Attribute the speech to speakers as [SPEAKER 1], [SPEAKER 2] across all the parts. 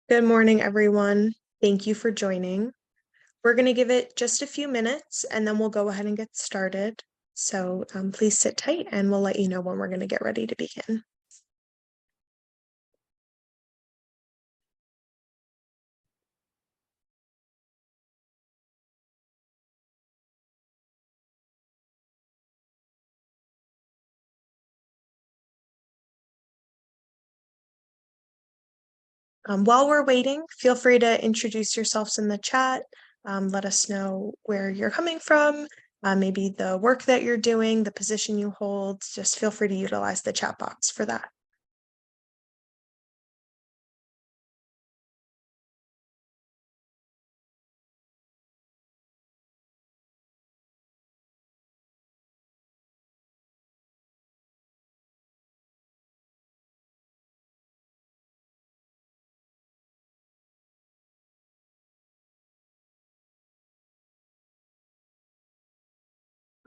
[SPEAKER 1] Good morning, everyone. Thank you for joining. We're going to give it just a few minutes and then we'll go ahead and get started. So please sit tight and we'll let you know when we're going to get ready to begin. While we're waiting, feel free to introduce yourselves in the chat. Let us know where you're coming from, maybe the work that you're doing, the position you hold. Just feel free to utilize the chat box for that.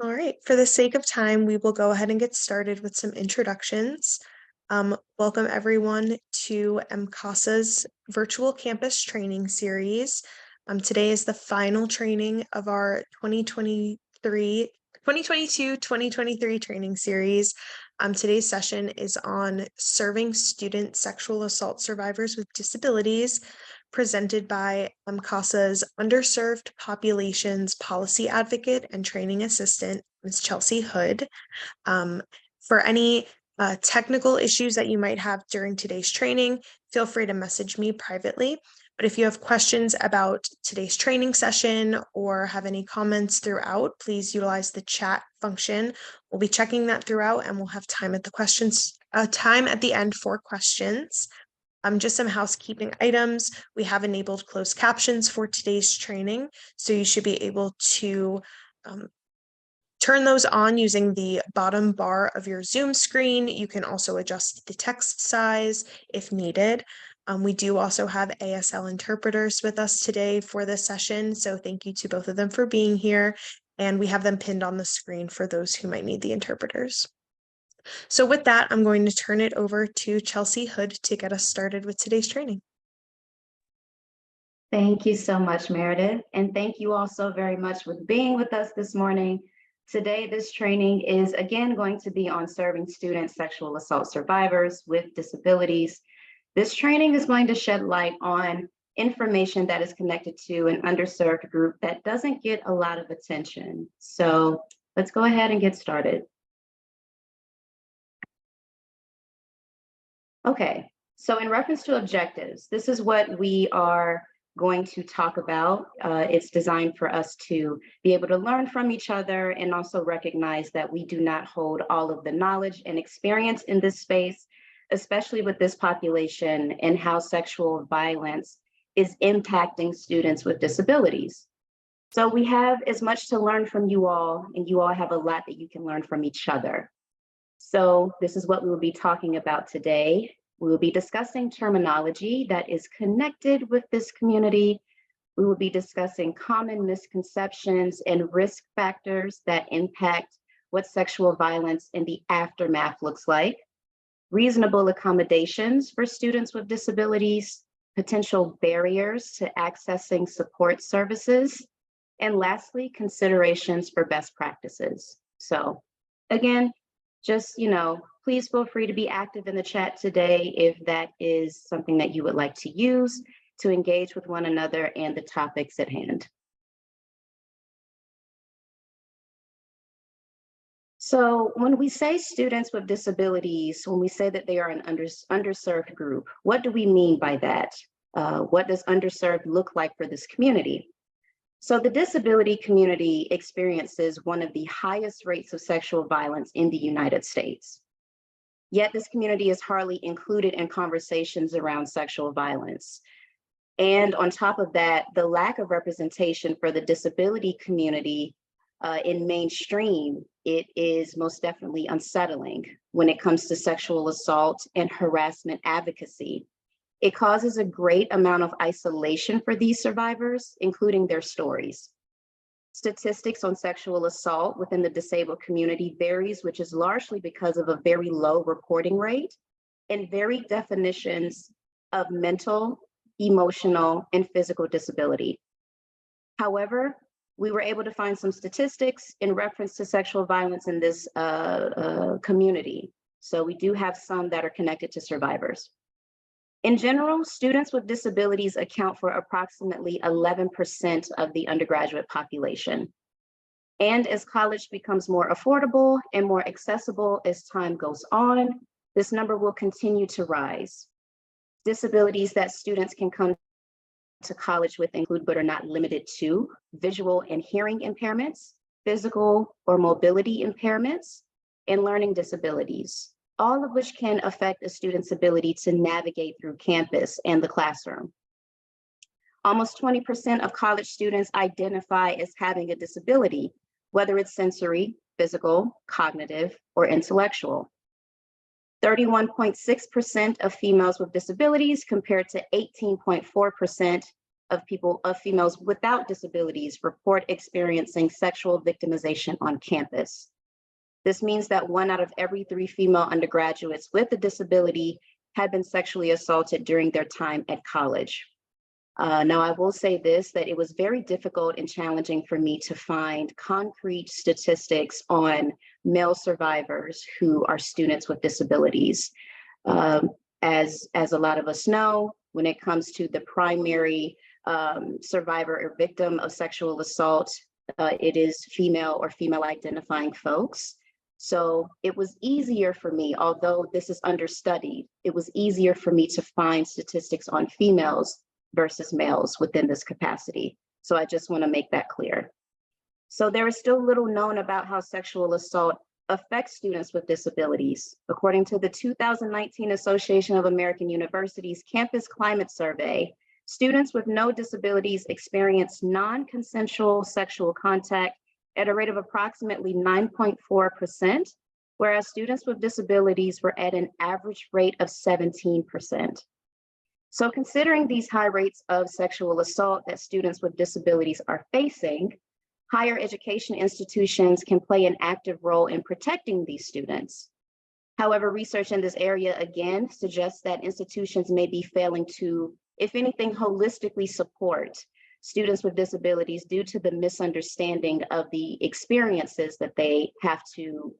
[SPEAKER 1] All right, for the sake of time, we will go ahead and get started with some introductions. Welcome everyone to MCASA's virtual campus training series. Today is the final training of our 2022-2023 training series. Today's session is on serving student sexual assault survivors with disabilities, presented by MCASA's Underserved Populations Policy Advocate and Training Assistant, Ms. Chelsea Hood. For any technical issues that you might have during today's training, feel free to message me privately. But if you have questions about today's training session or have any comments throughout, please utilize the chat function. We'll be checking that throughout and we'll have time at the end for questions. Just some housekeeping items. We have enabled closed captions for today's training, so you should be able to turn those on using the bottom bar of your Zoom screen. You can also adjust the text size if needed. We do also have ASL interpreters with us today for this session, so thank you to both of them for being here, and we have them pinned on the screen for those who might need the interpreters. So with that, I'm going to turn it over to Chelsea Hood to get us started with today's training.
[SPEAKER 2] Thank you so much, Meredith. And thank you all so very much for being with us this morning. Today, this training is again going to be on serving student sexual assault survivors with disabilities. This training is going to shed light on information that is connected to an underserved group that doesn't get a lot of attention. So let's go ahead and get started. Okay, so in reference to objectives, this is what we are going to talk about. It's designed for us to be able to learn from each other and also recognize that we do not hold all of the knowledge and experience in this space, especially with this population and how sexual violence is impacting students with disabilities. So we have as much to learn from you all, and you all have a lot that you can learn from each other. So this is what we will be talking about today. We will be discussing terminology that is connected with this community. We will be discussing common misconceptions and risk factors that impact what sexual violence in the aftermath looks like, reasonable accommodations for students with disabilities, potential barriers to accessing support services, and lastly, considerations for best practices. So again, just, please feel free to be active in the chat today if that is something that you would like to use to engage with one another and the topics at hand. So when we say students with disabilities, when we say that they are an underserved group, what do we mean by that? What does underserved look like for this community? So the disability community experiences one of the highest rates of sexual violence in the United States. Yet this community is hardly included in conversations around sexual violence. And on top of that, the lack of representation for the disability community in mainstream, it is most definitely unsettling when it comes to sexual assault and harassment advocacy. It causes a great amount of isolation for these survivors, including their stories. Statistics on sexual assault within the disabled community varies, which is largely because of a very low reporting rate and varied definitions of mental, emotional, and physical disability. However, we were able to find some statistics in reference to sexual violence in this community. So we do have some that are connected to survivors. In general, students with disabilities account for approximately 11% of the undergraduate population. And as college becomes more affordable and more accessible as time goes on, this number will continue to rise. Disabilities that students can come to college with include, but are not limited to, visual and hearing impairments, physical or mobility impairments, and learning disabilities, all of which can affect a student's ability to navigate through campus and the classroom. Almost 20% of college students identify as having a disability, whether it's sensory, physical, cognitive, or intellectual. 31.6% of females with disabilities compared to 18.4% of females without disabilities report experiencing sexual victimization on campus. This means that 1 out of every 3 female undergraduates with a disability had been sexually assaulted during their time at college. Now, I will say this, that it was very difficult and challenging for me to find concrete statistics on male survivors who are students with disabilities. As a lot of us know, when it comes to the primary survivor or victim of sexual assault, it is female or female identifying folks. So it was easier for me, although this is understudied, it was easier for me to find statistics on females versus males within this capacity. So I just want to make that clear. So there is still little known about how sexual assault affects students with disabilities. According to the 2019 Association of American Universities Campus Climate Survey, students with no disabilities experience non-consensual sexual contact at a rate of approximately 9.4%, whereas students with disabilities were at an average rate of 17%. So considering these high rates of sexual assault that students with disabilities are facing, higher education institutions can play an active role in protecting these students. However, research in this area again suggests that institutions may be failing to, if anything, holistically support students with disabilities due to the misunderstanding of the experiences that they have to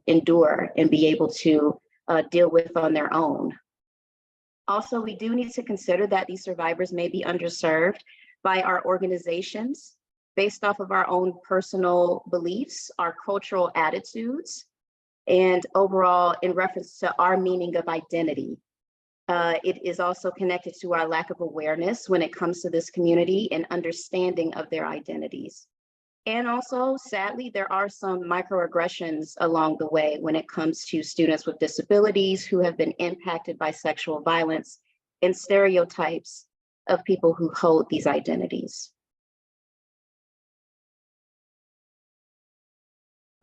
[SPEAKER 2] endure and be able to deal with on their own. Also, we do need to consider that these survivors may be underserved by our organizations based off of our own personal beliefs, our cultural attitudes, and overall in reference to our meaning of identity. It is also connected to our lack of awareness when it comes to this community and understanding of their identities. And also, sadly, there are some microaggressions along the way when it comes to students with disabilities who have been impacted by sexual violence and stereotypes of people who hold these identities.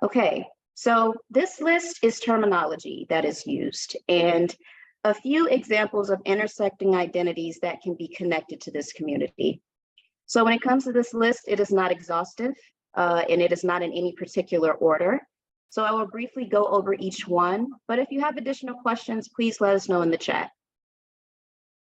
[SPEAKER 2] Okay, so this list is terminology that is used and a few examples of intersecting identities that can be connected to this community. So when it comes to this list, it is not exhaustive and it is not in any particular order. So I will briefly go over each one, but if you have additional questions, please let us know in the chat.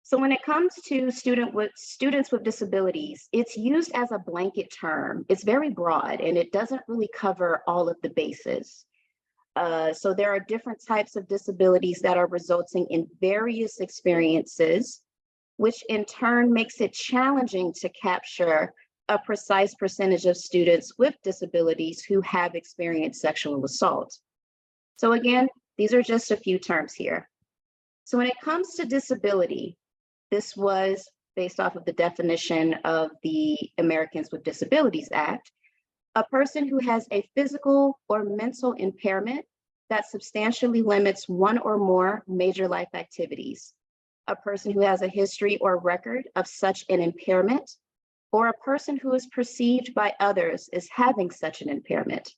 [SPEAKER 2] So when it comes to students with disabilities, it's used as a blanket term. It's very broad and it doesn't really cover all of the bases. So there are different types of disabilities that are resulting in various experiences, which in turn makes it challenging to capture a precise percentage of students with disabilities who have experienced sexual assault. So again, these are just a few terms here. So when it comes to disability, this was based off of the definition of the Americans with Disabilities Act, a person who has a physical or mental impairment that substantially limits one or more major life activities, a person who has a history or record of such an impairment, or a person who is perceived by others as having such an impairment.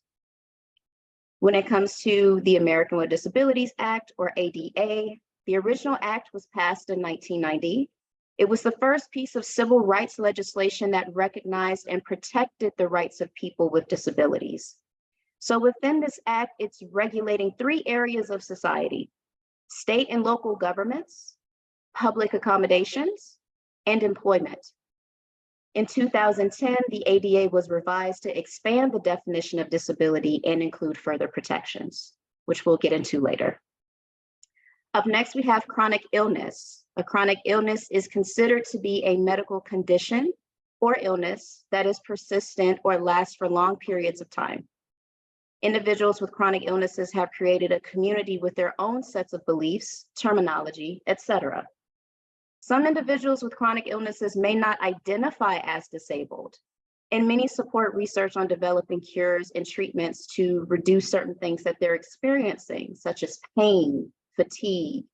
[SPEAKER 2] When it comes to the American with Disabilities Act, or ADA, the original act was passed in 1990. It was the first piece of civil rights legislation that recognized and protected the rights of people with disabilities. So within this act, it's regulating 3 areas of society: state and local governments, public accommodations, and employment. In 2010, the ADA was revised to expand the definition of disability and include further protections, which we'll get into later. Up next, we have chronic illness. A chronic illness is considered to be a medical condition or illness that is persistent or lasts for long periods of time. Individuals with chronic illnesses have created a community with their own sets of beliefs, terminology, etc. Some individuals with chronic illnesses may not identify as disabled, and many support research on developing cures and treatments to reduce certain things that they're experiencing, such as pain, fatigue,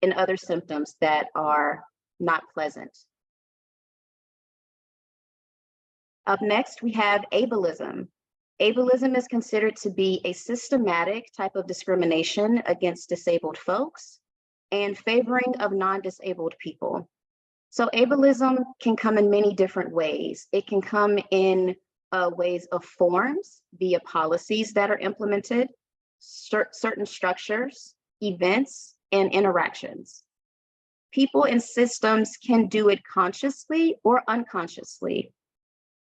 [SPEAKER 2] and other symptoms that are not pleasant. Up next, we have ableism. Ableism is considered to be a systematic type of discrimination against disabled folks and favoring of non-disabled people. So ableism can come in many different ways. It can come in ways of forms via policies that are implemented, certain structures, events, and interactions. People and systems can do it consciously or unconsciously.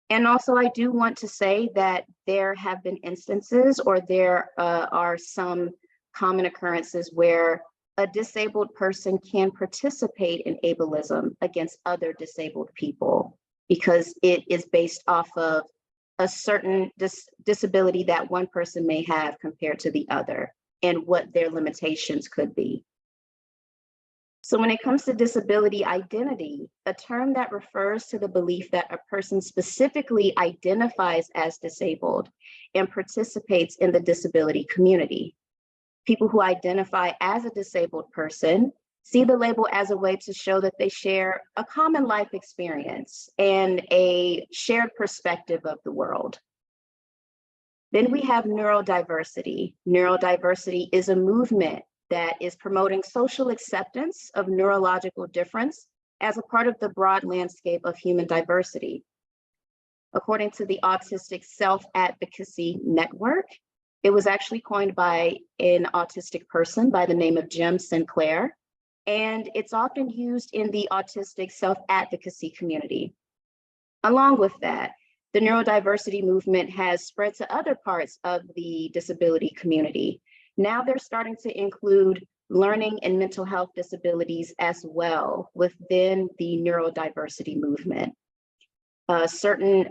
[SPEAKER 2] And also, I do want to say that there have been instances, or there are some common occurrences where a disabled person can participate in ableism against other disabled people because it is based off of a certain disability that one person may have compared to the other and what their limitations could be. So when it comes to disability identity, a term that refers to the belief that a person specifically identifies as disabled and participates in the disability community. People who identify as a disabled person see the label as a way to show that they share a common life experience and a shared perspective of the world. Then we have neurodiversity. Neurodiversity is a movement that is promoting social acceptance of neurological difference as a part of the broad landscape of human diversity. According to the Autistic Self-Advocacy Network, it was actually coined by an autistic person by the name of Jim Sinclair, and it's often used in the autistic self-advocacy community. Along with that, the neurodiversity movement has spread to other parts of the disability community. Now they're starting to include learning and mental health disabilities as well within the neurodiversity movement. Certain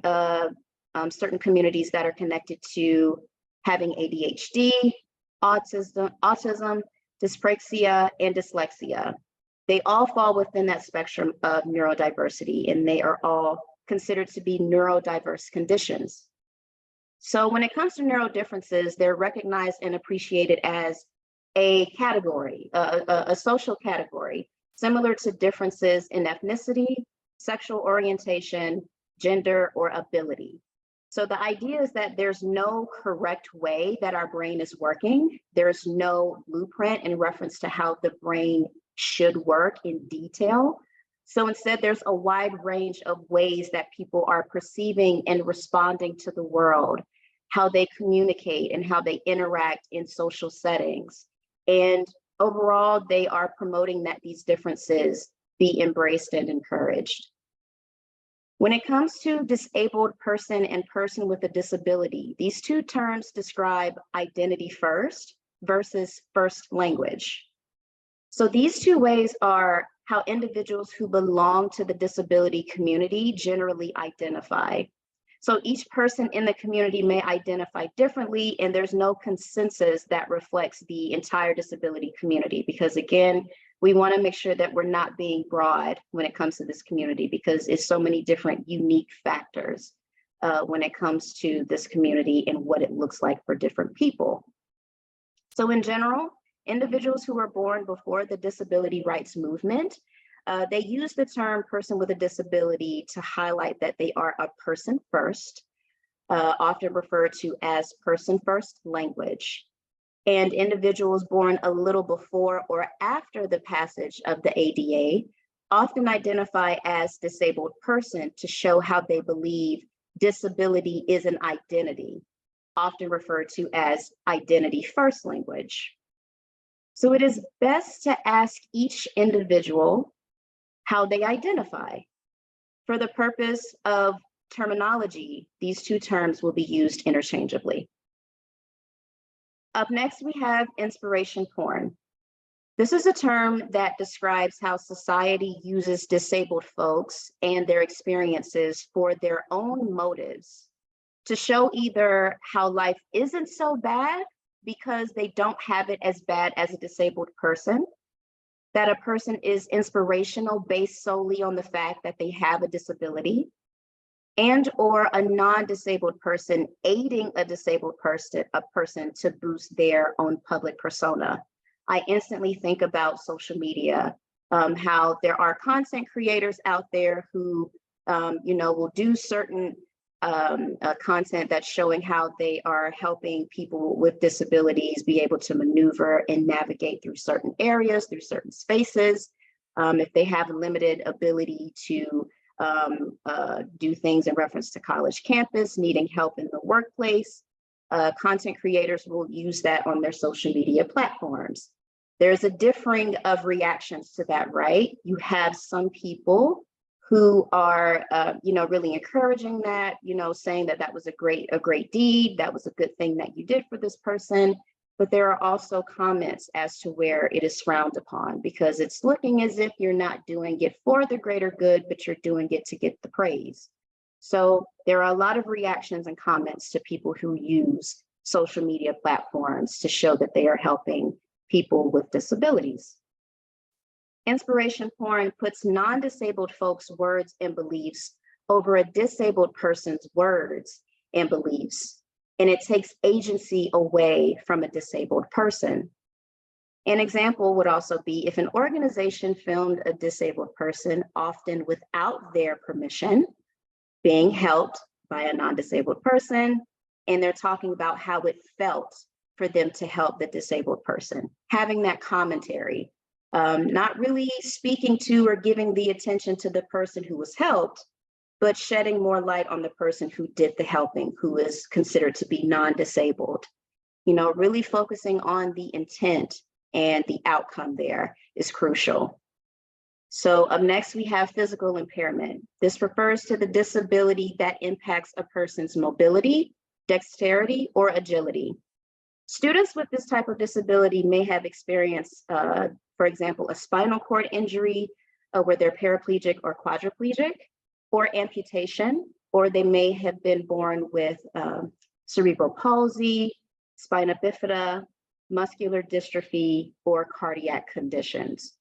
[SPEAKER 2] communities that are connected to having ADHD, autism, dyspraxia, and dyslexia. They all fall within that spectrum of neurodiversity, and they are all considered to be neurodiverse conditions. So when it comes to neurodifferences, they're recognized and appreciated as a category, a social category, similar to differences in ethnicity, sexual orientation, gender, or ability. So the idea is that there's no correct way that our brain is working. There's no blueprint in reference to how the brain should work in detail. So instead, there's a wide range of ways that people are perceiving and responding to the world, how they communicate and how they interact in social settings. And overall, they are promoting that these differences be embraced and encouraged. When it comes to disabled person and person with a disability, these two terms describe identity first versus first language. So these two ways are how individuals who belong to the disability community generally identify. So each person in the community may identify differently, and there's no consensus that reflects the entire disability community, because again, we want to make sure that we're not being broad when it comes to this community, because it's so many different unique factors when it comes to this community and what it looks like for different people. So in general, individuals who were born before the disability rights movement, they use the term person with a disability to highlight that they are a person first, often referred to as person first language. And individuals born a little before or after the passage of the ADA often identify as disabled person to show how they believe disability is an identity, often referred to as identity first language. So it is best to ask each individual how they identify. For the purpose of terminology, these two terms will be used interchangeably. Up next, we have inspiration porn. This is a term that describes how society uses disabled folks and their experiences for their own motives to show either how life isn't so bad because they don't have it as bad as a disabled person, that a person is inspirational based solely on the fact that they have a disability, and or a non-disabled person aiding a disabled person to boost their own public persona. I instantly think about social media, how there are content creators out there who will do certain content that's showing how they are helping people with disabilities be able to maneuver and navigate through certain areas, through certain spaces. If they have a limited ability to do things in reference to college campus, needing help in the workplace, content creators will use that on their social media platforms. There's a differing of reactions to that, right? You have some people who are, really encouraging that, saying that that was a great deed, that was a good thing that you did for this person. But there are also comments as to where it is frowned upon because it's looking as if you're not doing it for the greater good, but you're doing it to get the praise. So there are a lot of reactions and comments to people who use social media platforms to show that they are helping people with disabilities. Inspiration porn puts non-disabled folks' words and beliefs over a disabled person's words and beliefs, and it takes agency away from a disabled person. An example would also be if an organization filmed a disabled person, often without their permission, being helped by a non-disabled person, and they're talking about how it felt for them to help the disabled person, having that commentary, not really speaking to or giving the attention to the person who was helped, but shedding more light on the person who did the helping, who is considered to be non-disabled. Really focusing on the intent and the outcome there is crucial. So up next, we have physical impairment. This refers to the disability that impacts a person's mobility, dexterity, or agility. Students with this type of disability may have experienced, for example, a spinal cord injury where they're paraplegic or quadriplegic, or amputation, or they may have been born with cerebral palsy, spina bifida, muscular dystrophy, or cardiac conditions.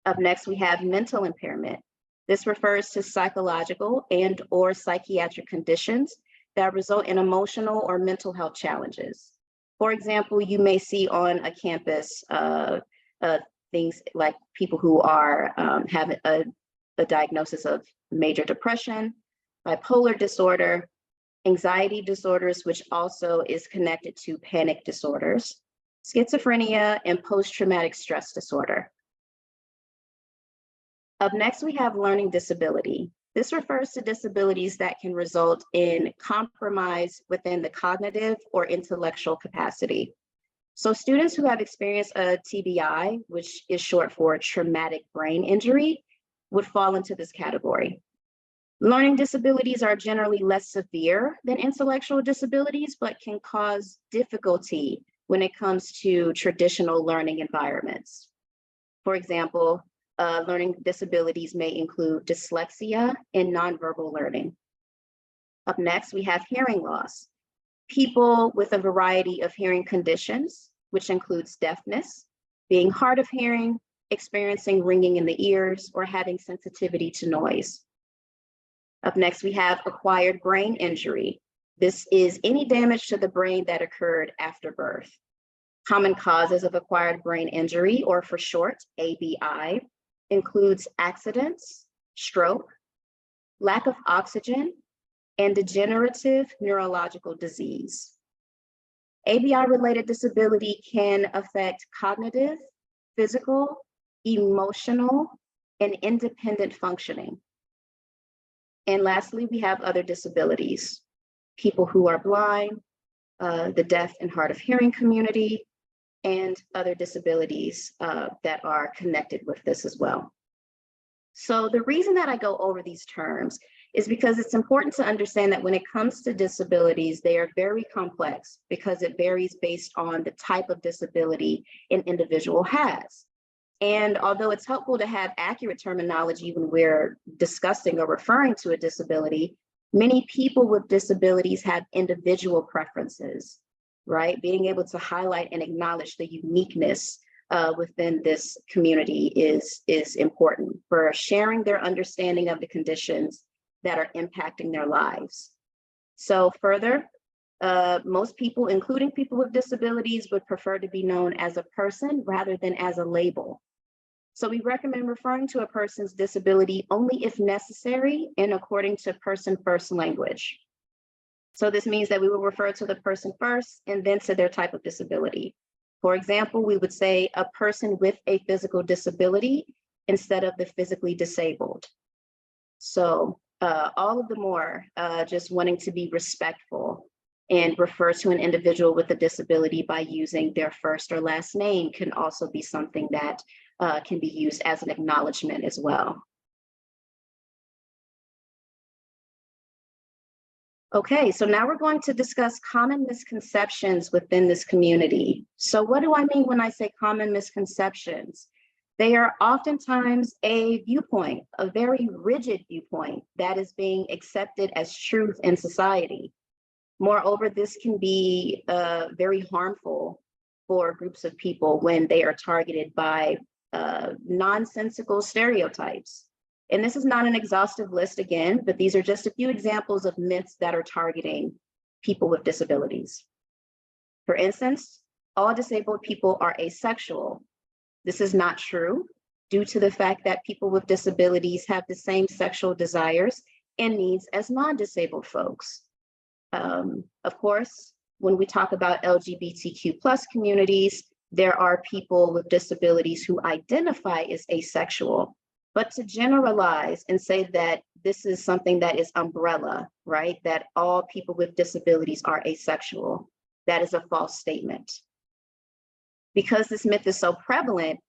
[SPEAKER 2] Up next, we have mental impairment. This refers to psychological and or psychiatric conditions that result in emotional or mental health challenges. For example, you may see on a campus things like people who are have a diagnosis of major depression, bipolar disorder, anxiety disorders, which also is connected to panic disorders, schizophrenia, and post-traumatic stress disorder. Up next, we have learning disability. This refers to disabilities that can result in compromise within the cognitive or intellectual capacity. So students who have experienced a TBI, which is short for traumatic brain injury, would fall into this category. Learning disabilities are generally less severe than intellectual disabilities, but can cause difficulty when it comes to traditional learning environments. For example, learning disabilities may include dyslexia and nonverbal learning. Up next, we have hearing loss. People with a variety of hearing conditions, which includes deafness, being hard of hearing, experiencing ringing in the ears, or having sensitivity to noise. Up next, we have acquired brain injury. This is any damage to the brain that occurred after birth. Common causes of acquired brain injury, or for short, ABI, includes accidents, stroke, lack of oxygen, and degenerative neurological disease. ABI-related disability can affect cognitive, physical, emotional, and independent functioning. And lastly, we have other disabilities, people who are blind, the deaf and hard of hearing community, and other disabilities that are connected with this as well. So the reason that I go over these terms is because it's important to understand that when it comes to disabilities, they are very complex because it varies based on the type of disability an individual has. And although it's helpful to have accurate terminology when we're discussing or referring to a disability, many people with disabilities have individual preferences, right? Being able to highlight and acknowledge the uniqueness within this community is important for sharing their understanding of the conditions that are impacting their lives. So further, most people, including people with disabilities, would prefer to be known as a person rather than as a label. So we recommend referring to a person's disability only if necessary and according to person-first language. So this means that we will refer to the person first and then to their type of disability. For example, we would say a person with a physical disability instead of the physically disabled. So all of the more just wanting to be respectful and refer to an individual with a disability by using their first or last name can also be something that can be used as an acknowledgement as well. Okay, so now we're going to discuss common misconceptions within this community. So what do I mean when I say common misconceptions? They are oftentimes a viewpoint, a very rigid viewpoint that is being accepted as truth in society. Moreover, this can be very harmful for groups of people when they are targeted by nonsensical stereotypes. And this is not an exhaustive list again, but these are just a few examples of myths that are targeting people with disabilities. For instance, all disabled people are asexual. This is not true due to the fact that people with disabilities have the same sexual desires and needs as non-disabled folks. Of course, when we talk about LGBTQ+ communities, there are people with disabilities who identify as asexual, but to generalize and say that this is something that is umbrella, right? That all people with disabilities are asexual, that is a false statement. Because this myth is so prevalent,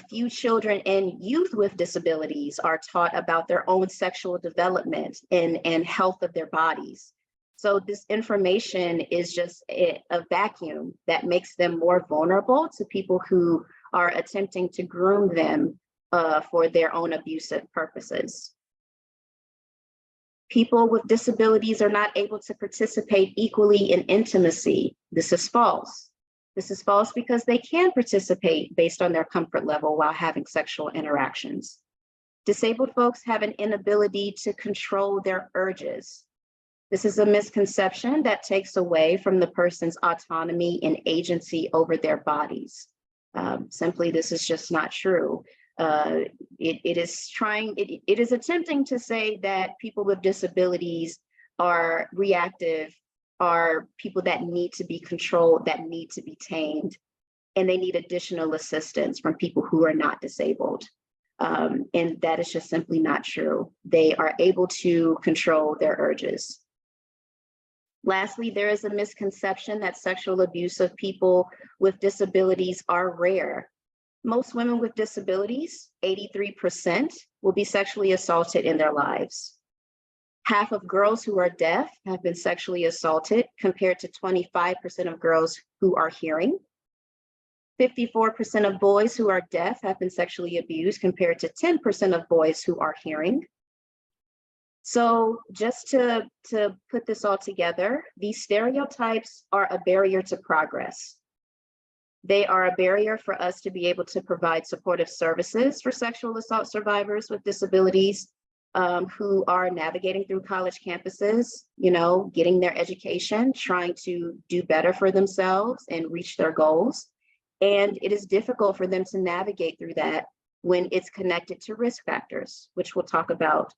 [SPEAKER 2] few children and youth with disabilities are taught about their own sexual development and health of their bodies. So this information is just a vacuum that makes them more vulnerable to people who are attempting to groom them for their own abusive purposes. People with disabilities are not able to participate equally in intimacy. This is false. This is false because they can participate based on their comfort level while having sexual interactions. Disabled folks have an inability to control their urges. This is a misconception that takes away from the person's autonomy and agency over their bodies. Simply, this is just not true. It is attempting to say that people with disabilities are reactive, are people that need to be controlled, that need to be tamed, and they need additional assistance from people who are not disabled. And that is just simply not true. They are able to control their urges. Lastly, there is a misconception that sexual abuse of people with disabilities are rare. Most women with disabilities, 83%, will be sexually assaulted in their lives. Half of girls who are deaf have been sexually assaulted compared to 25% of girls who are hearing. 54% of boys who are deaf have been sexually abused compared to 10% of boys who are hearing. So just to put this all together, these stereotypes are a barrier to progress. They are a barrier for us to be able to provide supportive services for sexual assault survivors with disabilities who are navigating through college campuses, getting their education, trying to do better for themselves and reach their goals. And it is difficult for them to navigate through that when it's connected to risk factors, which we'll talk about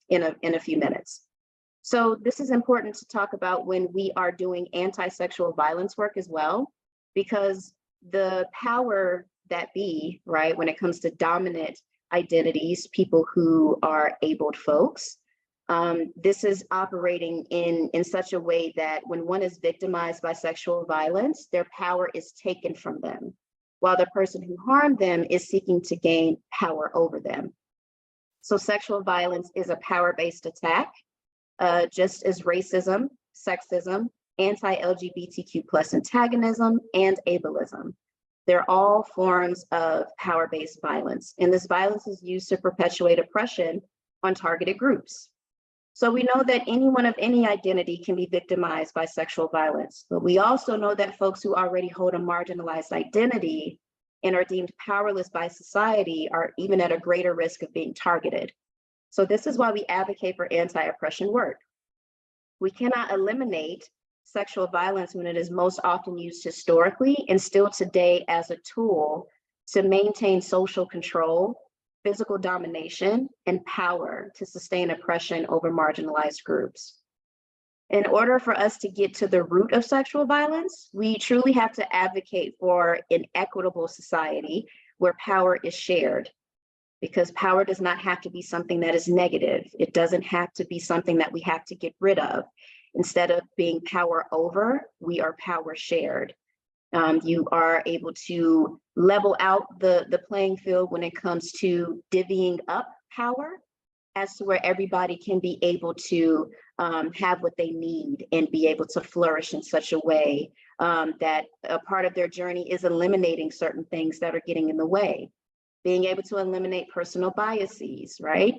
[SPEAKER 2] in a few minutes. So this is important to talk about when we are doing anti-sexual violence work as well, because the power that be, right, when it comes to dominant identities, people who are abled folks, this is operating in such a way that when one is victimized by sexual violence, their power is taken from them, while the person who harmed them is seeking to gain power over them. So sexual violence is a power-based attack, just as racism, sexism, anti-LGBTQ plus antagonism, and ableism. They're all forms of power-based violence, and this violence is used to perpetuate oppression on targeted groups. So we know that anyone of any identity can be victimized by sexual violence, but we also know that folks who already hold a marginalized identity and are deemed powerless by society are even at a greater risk of being targeted. So this is why we advocate for anti-oppression work. We cannot eliminate sexual violence when it is most often used historically and still today as a tool to maintain social control, physical domination, and power to sustain oppression over marginalized groups. In order for us to get to the root of sexual violence, we truly have to advocate for an equitable society where power is shared, because power does not have to be something that is negative. It doesn't have to be something that we have to get rid of. Instead of being power over, we are power shared. You are able to level out the playing field when it comes to divvying up power as to where everybody can be able to have what they need and be able to flourish in such a way that a part of their journey is eliminating certain things that are getting in the way. Being able to eliminate personal biases, right?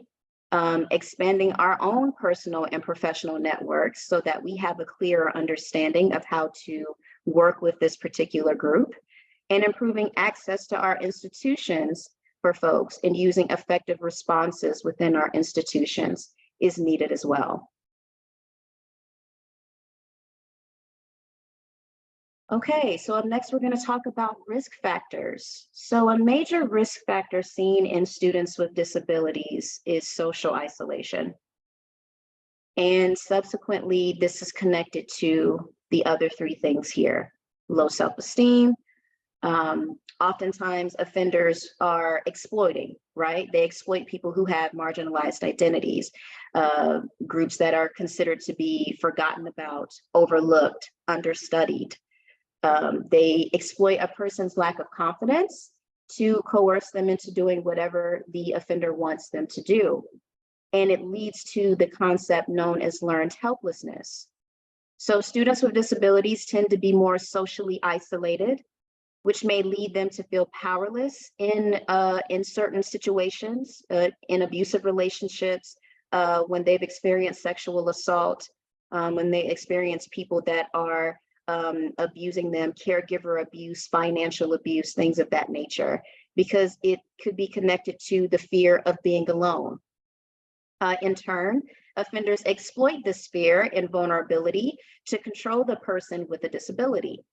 [SPEAKER 2] Expanding our own personal and professional networks so that we have a clearer understanding of how to work with this particular group, and improving access to our institutions for folks and using effective responses within our institutions is needed as well. Okay, so up next, we're going to talk about risk factors. So a major risk factor seen in students with disabilities is social isolation. And subsequently, this is connected to the other three things here: low self-esteem. Oftentimes offenders are exploiting, right? They exploit people who have marginalized identities, groups that are considered to be forgotten about, overlooked, understudied. They exploit a person's lack of confidence to coerce them into doing whatever the offender wants them to do. And it leads to the concept known as learned helplessness. So students with disabilities tend to be more socially isolated, which may lead them to feel powerless in certain situations, in abusive relationships, when they've experienced sexual assault, when they experience people that are abusing them, caregiver abuse, financial abuse, things of that nature, because it could be connected to the fear of being alone. In turn, offenders exploit this fear and vulnerability to control the person with a disability.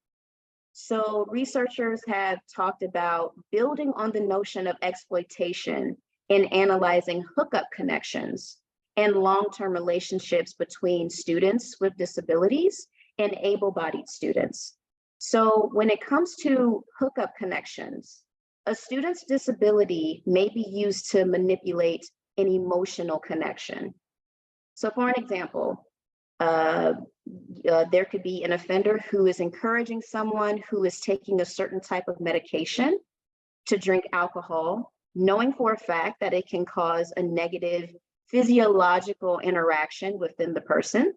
[SPEAKER 2] So researchers have talked about building on the notion of exploitation in analyzing hookup connections and long-term relationships between students with disabilities and able-bodied students. So when it comes to hookup connections, a student's disability may be used to manipulate an emotional connection. So for an example, there could be an offender who is encouraging someone who is taking a certain type of medication to drink alcohol, knowing for a fact that it can cause a negative physiological interaction within the person.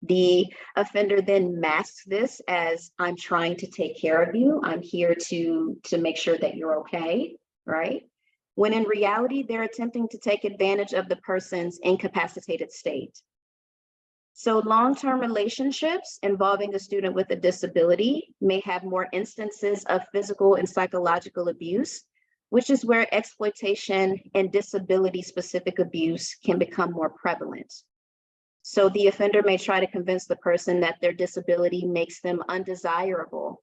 [SPEAKER 2] The offender then masks this as, I'm trying to take care of you. I'm here to make sure that you're okay, right? When in reality, they're attempting to take advantage of the person's incapacitated state. So long-term relationships involving a student with a disability may have more instances of physical and psychological abuse, which is where exploitation and disability-specific abuse can become more prevalent. So the offender may try to convince the person that their disability makes them undesirable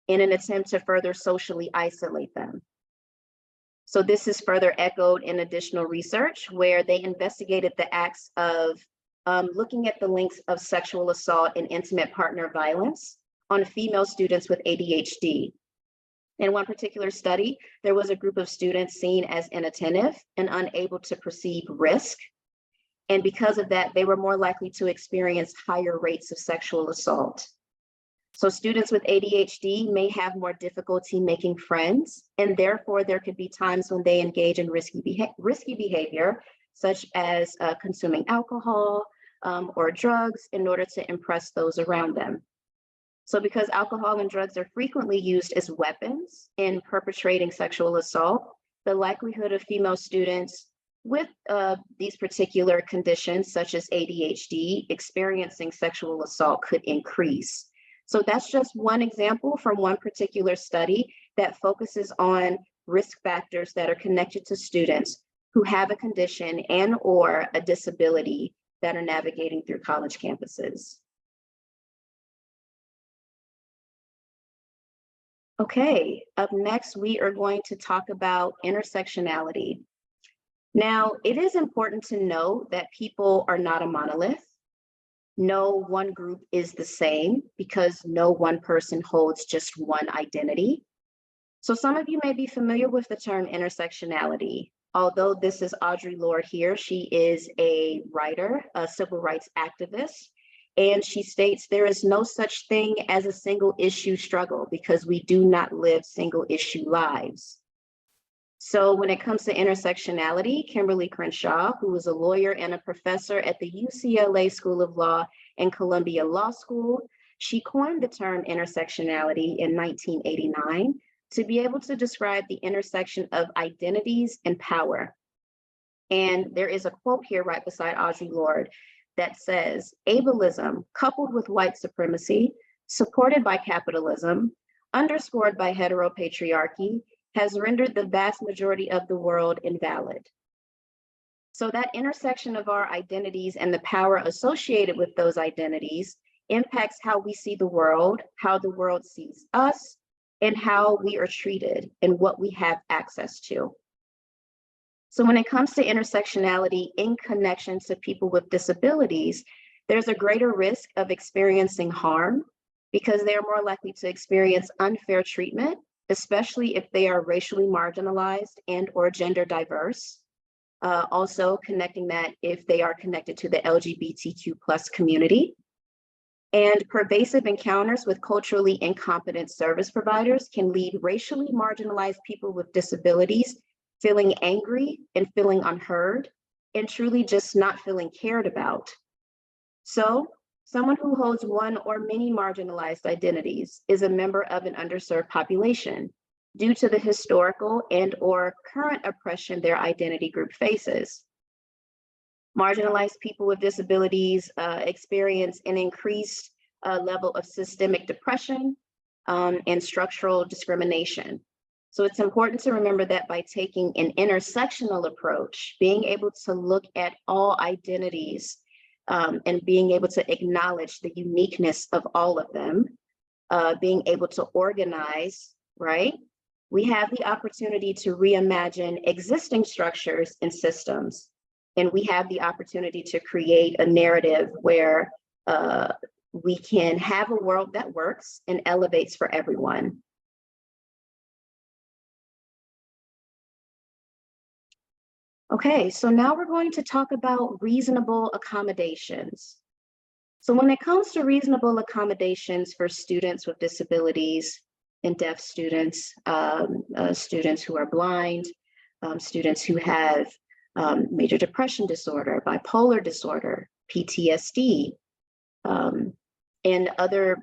[SPEAKER 2] in an attempt to further socially isolate them. So this is further echoed in additional research where they investigated the acts of looking at the links of sexual assault and intimate partner violence on female students with ADHD. In one particular study, there was a group of students seen as inattentive and unable to perceive risk. And because of that, they were more likely to experience higher rates of sexual assault. So students with ADHD may have more difficulty making friends, and therefore there could be times when they engage in risky behavior, such as consuming alcohol or drugs in order to impress those around them. So because alcohol and drugs are frequently used as weapons in perpetrating sexual assault, the likelihood of female students with these particular conditions, such as ADHD, experiencing sexual assault could increase. So that's just one example from one particular study that focuses on risk factors that are connected to students who have a condition and or a disability that are navigating through college campuses. Okay, up next, we are going to talk about intersectionality. Now, it is important to know that people are not a monolith. No one group is the same because no one person holds just one identity. So some of you may be familiar with the term intersectionality. Although this is Audre Lorde here, she is a writer, a civil rights activist, and she states there is no such thing as a single issue struggle because we do not live single issue lives. So when it comes to intersectionality, Kimberly Crenshaw, who is a lawyer and a professor at the UCLA School of Law and Columbia Law School, she coined the term intersectionality in 1989 to be able to describe the intersection of identities and power. And there is a quote here right beside Audre Lorde that says, ableism coupled with white supremacy, supported by capitalism, underscored by heteropatriarchy, has rendered the vast majority of the world invalid. So that intersection of our identities and the power associated with those identities impacts how we see the world, how the world sees us, and how we are treated and what we have access to. So when it comes to intersectionality in connection to people with disabilities, there's a greater risk of experiencing harm because they're more likely to experience unfair treatment, especially if they are racially marginalized and or gender diverse. Also connecting that if they are connected to the LGBTQ+ community. And pervasive encounters with culturally incompetent service providers can lead racially marginalized people with disabilities feeling angry and feeling unheard and truly just not feeling cared about. So someone who holds one or many marginalized identities is a member of an underserved population due to the historical and or current oppression their identity group faces. Marginalized people with disabilities experience an increased level of systemic depression and structural discrimination. So it's important to remember that by taking an intersectional approach, being able to look at all identities and being able to acknowledge the uniqueness of all of them, being able to organize, right? We have the opportunity to reimagine existing structures and systems. And we have the opportunity to create a narrative where we can have a world that works and elevates for everyone. Okay, so now we're going to talk about reasonable accommodations. So when it comes to reasonable accommodations for students with disabilities and deaf students, students who are blind, students who have major depression disorder, bipolar disorder, PTSD, and other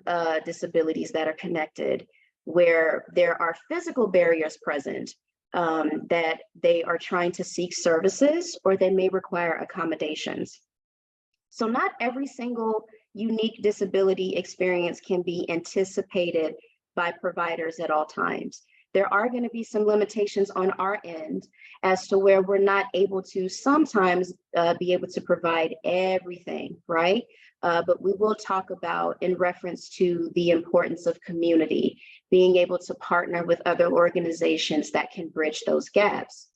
[SPEAKER 2] disabilities that are connected, where there are physical barriers present that they are trying to seek services or they may require accommodations. So not every single unique disability experience can be anticipated by providers at all times. There are going to be some limitations on our end as to where we're not able to sometimes be able to provide everything, right? But we will talk about in reference to the importance of community, being able to partner with other organizations that can bridge those gaps.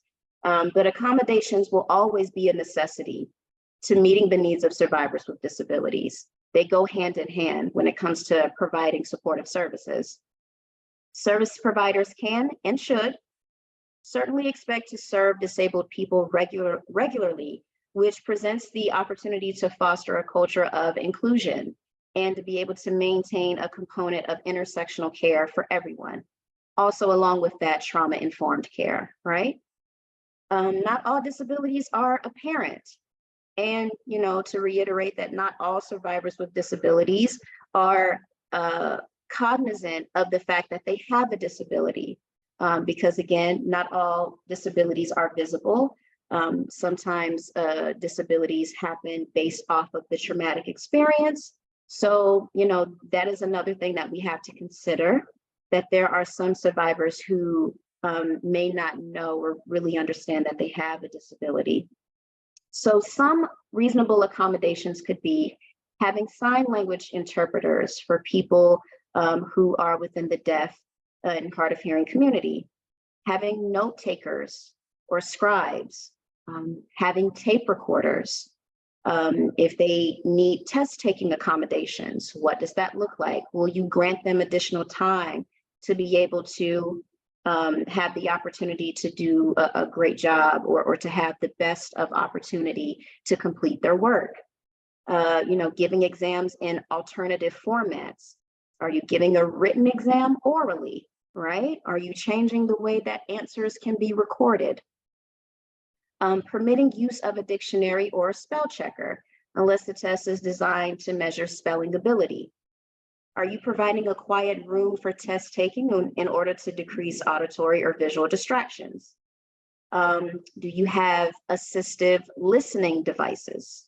[SPEAKER 2] But accommodations will always be a necessity to meeting the needs of survivors with disabilities. They go hand in hand when it comes to providing supportive services. Service providers can and should certainly expect to serve disabled people regularly, which presents the opportunity to foster a culture of inclusion and to be able to maintain a component of intersectional care for everyone. Also, along with that, trauma-informed care, right? Not all disabilities are apparent. And, to reiterate that not all survivors with disabilities are cognizant of the fact that they have a disability. Because again, not all disabilities are visible. Sometimes disabilities happen based off of the traumatic experience. So, that is another thing that we have to consider, that there are some survivors who may not know or really understand that they have a disability. So some reasonable accommodations could be having sign language interpreters for people who are within the deaf and hard of hearing community, having note takers or scribes, having tape recorders. If they need test taking accommodations, what does that look like? Will you grant them additional time to be able to have the opportunity to do a great job, or to have the best of opportunity to complete their work? Giving exams in alternative formats. Are you giving a written exam orally, right? Are you changing the way that answers can be recorded? Permitting use of a dictionary or a spell checker, unless the test is designed to measure spelling ability. Are you providing a quiet room for test taking in order to decrease auditory or visual distractions? Do you have assistive listening devices?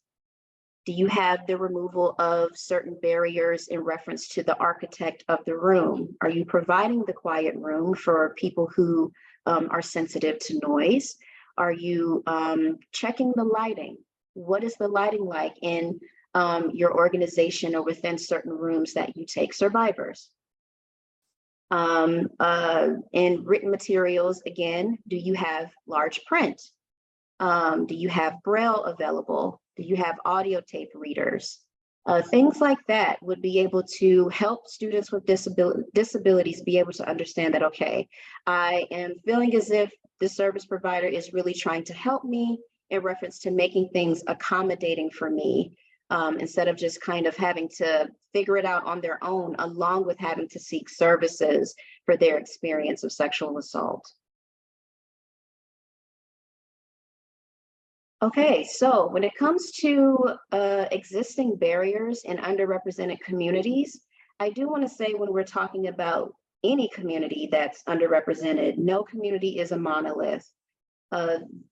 [SPEAKER 2] Do you have the removal of certain barriers in reference to the architect of the room? Are you providing the quiet room for people who are sensitive to noise? Are you checking the lighting? What is the lighting like in your organization or within certain rooms that you take survivors? In written materials, again, do you have large print? Do you have Braille available? Do you have audio tape readers? Things like that would be able to help students with disabilities be able to understand that, okay, I am feeling as if the service provider is really trying to help me in reference to making things accommodating for me, instead of just kind of having to figure it out on their own, along with having to seek services for their experience of sexual assault. Okay, so when it comes to existing barriers in underrepresented communities, I do want to say, when we're talking about any community that's underrepresented, no community is a monolith.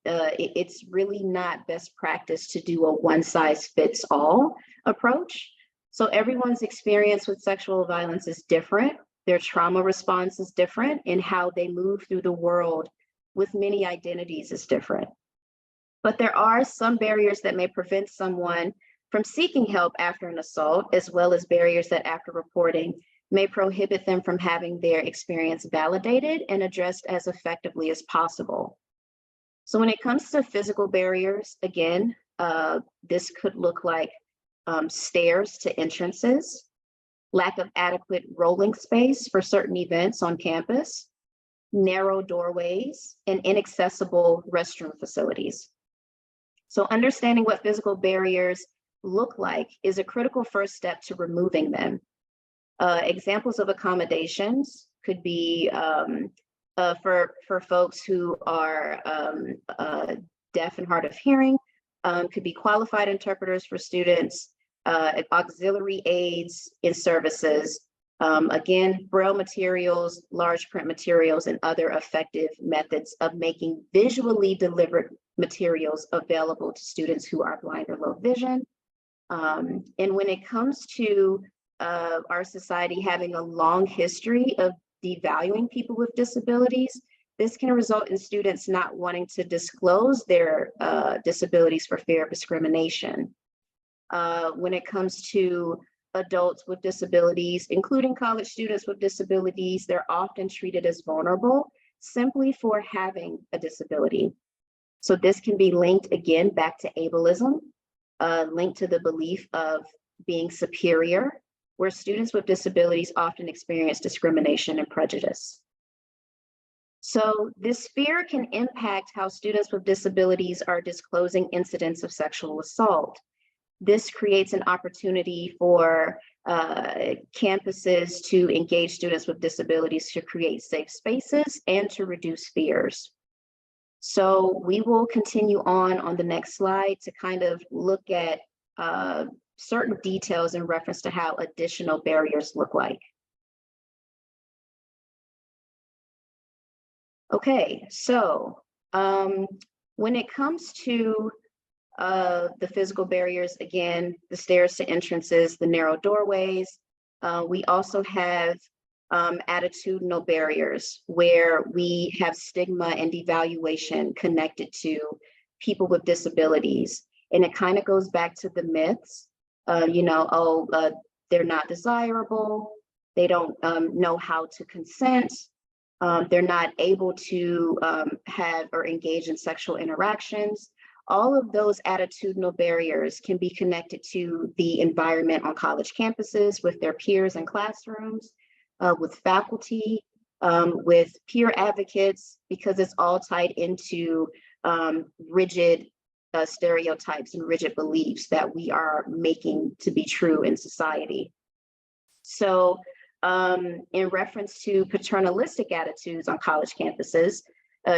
[SPEAKER 2] It's really not best practice to do a one-size-fits-all approach. So everyone's experience with sexual violence is different. Their trauma response is different, and how they move through the world with many identities is different. But there are some barriers that may prevent someone from seeking help after an assault, as well as barriers that, after reporting, may prohibit them from having their experience validated and addressed as effectively as possible. So when it comes to physical barriers, again, this could look like stairs to entrances, lack of adequate rolling space for certain events on campus, narrow doorways, and inaccessible restroom facilities. So understanding what physical barriers look like is a critical first step to removing them. Examples of accommodations could be for folks who are deaf and hard of hearing, could be qualified interpreters for students, auxiliary aids in services, again, Braille materials, large print materials, and other effective methods of making visually delivered materials available to students who are blind or low vision. And when it comes to our society having a long history of devaluing people with disabilities, this can result in students not wanting to disclose their disabilities for fear of discrimination. When it comes to adults with disabilities, including college students with disabilities, they're often treated as vulnerable simply for having a disability. So this can be linked again back to ableism, linked to the belief of being superior, where students with disabilities often experience discrimination and prejudice. So this fear can impact how students with disabilities are disclosing incidents of sexual assault. This creates an opportunity for campuses to engage students with disabilities to create safe spaces and to reduce fears. So we will continue on the next slide to kind of look at certain details in reference to how additional barriers look like. Okay, so when it comes to the physical barriers, again, the stairs to entrances, the narrow doorways, we also have attitudinal barriers where we have stigma and devaluation connected to people with disabilities. And it kind of goes back to the myths, they're not desirable, they don't know how to consent, they're not able to have or engage in sexual interactions. All of those attitudinal barriers can be connected to the environment on college campuses with their peers and classrooms, with faculty, with peer advocates, because it's all tied into rigid stereotypes and rigid beliefs that we are making to be true in society. So in reference to paternalistic attitudes on college campuses,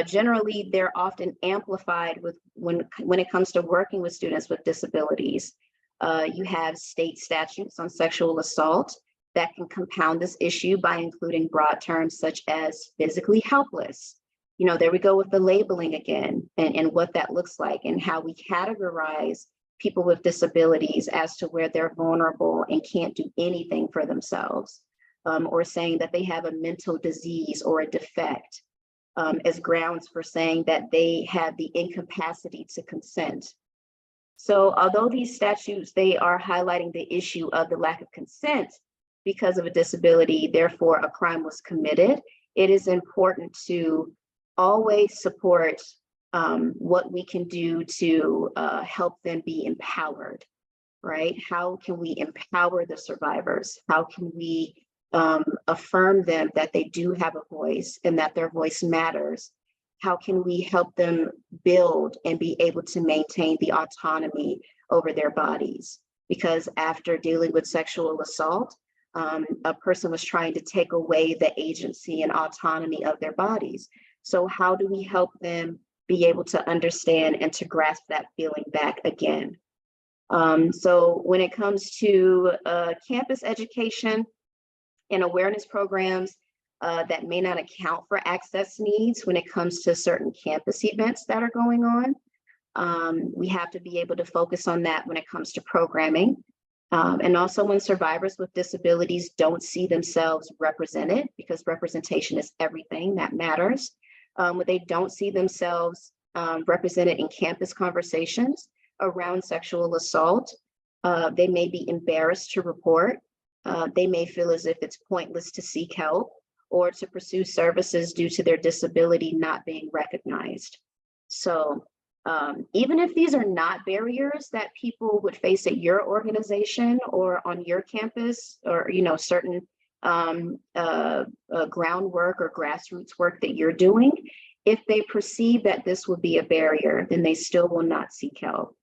[SPEAKER 2] generally they're often amplified with when it comes to working with students with disabilities. You have state statutes on sexual assault that can compound this issue by including broad terms such as physically helpless. You know, there we go with the labeling again, and what that looks like and how we categorize people with disabilities as to where they're vulnerable and can't do anything for themselves, or saying that they have a mental disease or a defect as grounds for saying that they have the incapacity to consent. So although these statutes, they are highlighting the issue of the lack of consent because of a disability, therefore a crime was committed, it is important to always support what we can do to help them be empowered, right? How can we empower the survivors? How can we affirm them that they do have a voice and that their voice matters? How can we help them build and be able to maintain the autonomy over their bodies? Because after dealing with sexual assault, a person was trying to take away the agency and autonomy of their bodies. So how do we help them be able to understand and to grasp that feeling back again? So when it comes to campus education and awareness programs that may not account for access needs when it comes to certain campus events that are going on, we have to be able to focus on that when it comes to programming. And also when survivors with disabilities don't see themselves represented, because representation is everything that matters. When they don't see themselves represented in campus conversations around sexual assault, they may be embarrassed to report. They may feel as if it's pointless to seek help or to pursue services due to their disability not being recognized. So even if these are not barriers that people would face at your organization or on your campus, or certain groundwork or grassroots work that you're doing, if they perceive that this would be a barrier, then they still will not seek help.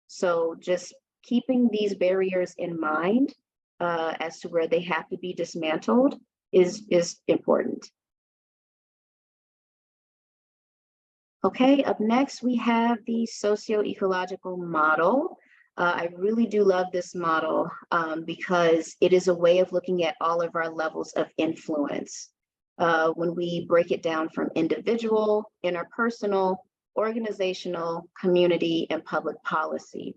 [SPEAKER 2] So just keeping these barriers in mind as to where they have to be dismantled is important. Okay, up next we have the socio-ecological model. I really do love this model because it is a way of looking at all of our levels of influence. When we break it down from individual, interpersonal, organizational, community, and public policy.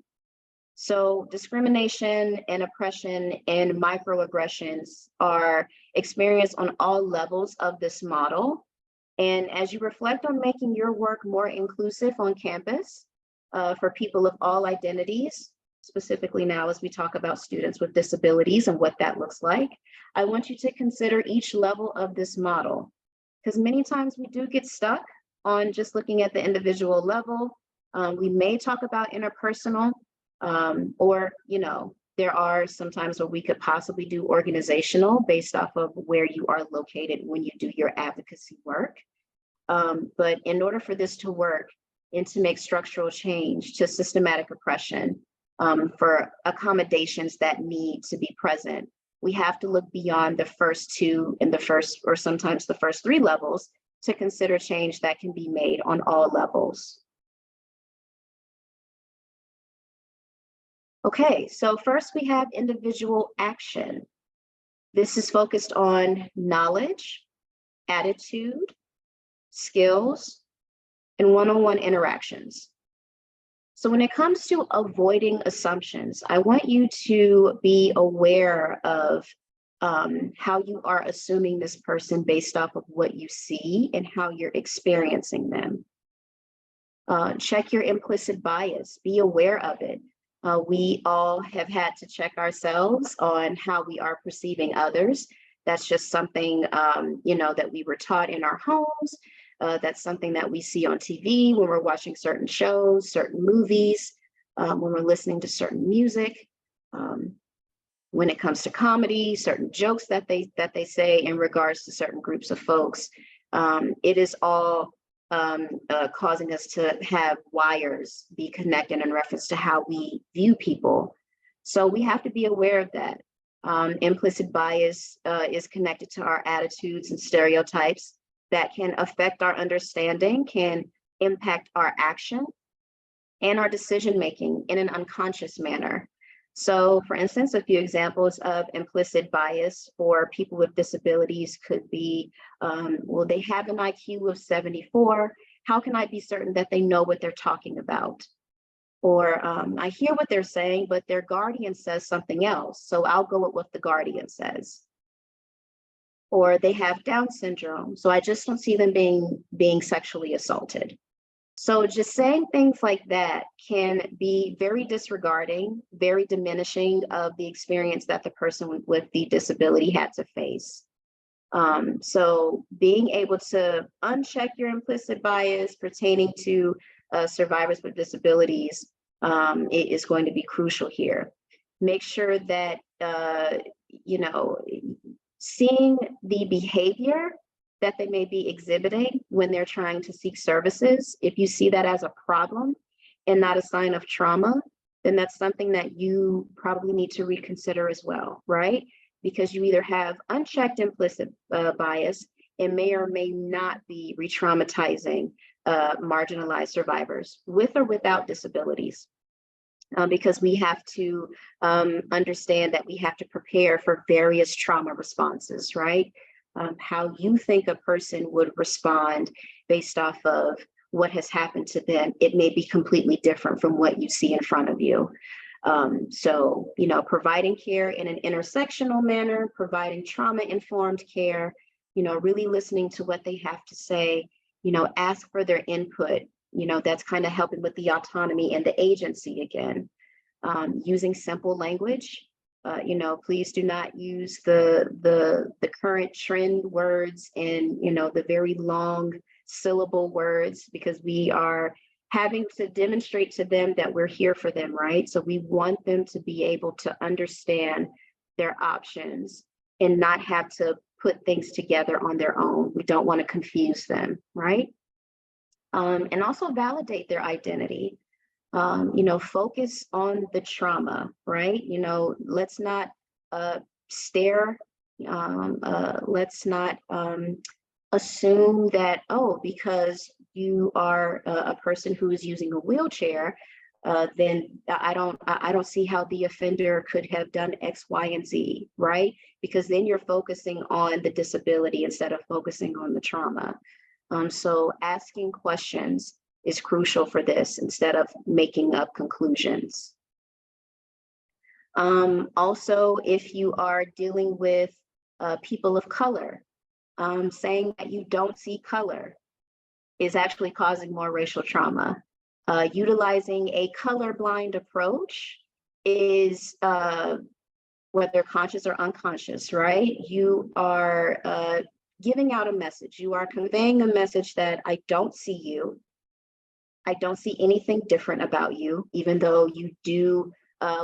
[SPEAKER 2] So discrimination and oppression and microaggressions are experienced on all levels of this model. And as you reflect on making your work more inclusive on campus for people of all identities, specifically now as we talk about students with disabilities and what that looks like, I want you to consider each level of this model, because many times we do get stuck on just looking at the individual level. We may talk about interpersonal, or there are some times where we could possibly do organizational based off of where you are located when you do your advocacy work. But in order for this to work and to make structural change to systematic oppression, for accommodations that need to be present, we have to look beyond the first two and the first, or sometimes the first three levels, to consider change that can be made on all levels. Okay, so first we have individual action. This is focused on knowledge, attitude, skills, and one-on-one interactions. So when it comes to avoiding assumptions, I want you to be aware of how you are assuming this person based off of what you see and how you're experiencing them. Check your implicit bias, be aware of it. We all have had to check ourselves on how we are perceiving others. That's just something, that we were taught in our homes. That's something that we see on TV when we're watching certain shows, certain movies, when we're listening to certain music. When it comes to comedy, certain jokes that they say in regards to certain groups of folks, it is all causing us to have wires be connected in reference to how we view people. So we have to be aware of that. Implicit bias is connected to our attitudes and stereotypes that can affect our understanding, can impact our action and our decision-making in an unconscious manner. So for instance, a few examples of implicit bias for people with disabilities could be, well, they have an IQ of 74. How can I be certain that they know what they're talking about? Or I hear what they're saying, but their guardian says something else, so I'll go with what the guardian says. Or they have Down syndrome, so I just don't see them being sexually assaulted. So just saying things like that can be very disregarding, very diminishing of the experience that the person with the disability had to face. So being able to uncheck your implicit bias pertaining to survivors with disabilities is going to be crucial here. Make sure that, seeing the behavior that they may be exhibiting when they're trying to seek services, if you see that as a problem and not a sign of trauma, then that's something that you probably need to reconsider as well, right? Because you either have unchecked implicit bias and may or may not be re-traumatizing marginalized survivors with or without disabilities. Because we have to understand that we have to prepare for various trauma responses, right? How you think a person would respond based off of what has happened to them, it may be completely different from what you see in front of you. So, providing care in an intersectional manner, providing trauma-informed care, really listening to what they have to say, ask for their input. That's kind of helping with the autonomy and the agency again. Using simple language. Please do not use the current trend words and the very long syllable words, because we are having to demonstrate to them that we're here for them, right? So we want them to be able to understand their options and not have to put things together on their own. We don't want to confuse them, right? And also validate their identity. Focus on the trauma, right? Let's not let's not assume that, because you are a person who is using a wheelchair, then I don't see how the offender could have done X, Y, and Z, right? Because then you're focusing on the disability instead of focusing on the trauma. So asking questions is crucial for this instead of making up conclusions. Also, if you are dealing with people of color, saying that you don't see color is actually causing more racial trauma. Utilizing a colorblind approach is, whether conscious or unconscious, right? You are giving out a message. You are conveying a message that I don't see you. I don't see anything different about you, even though you do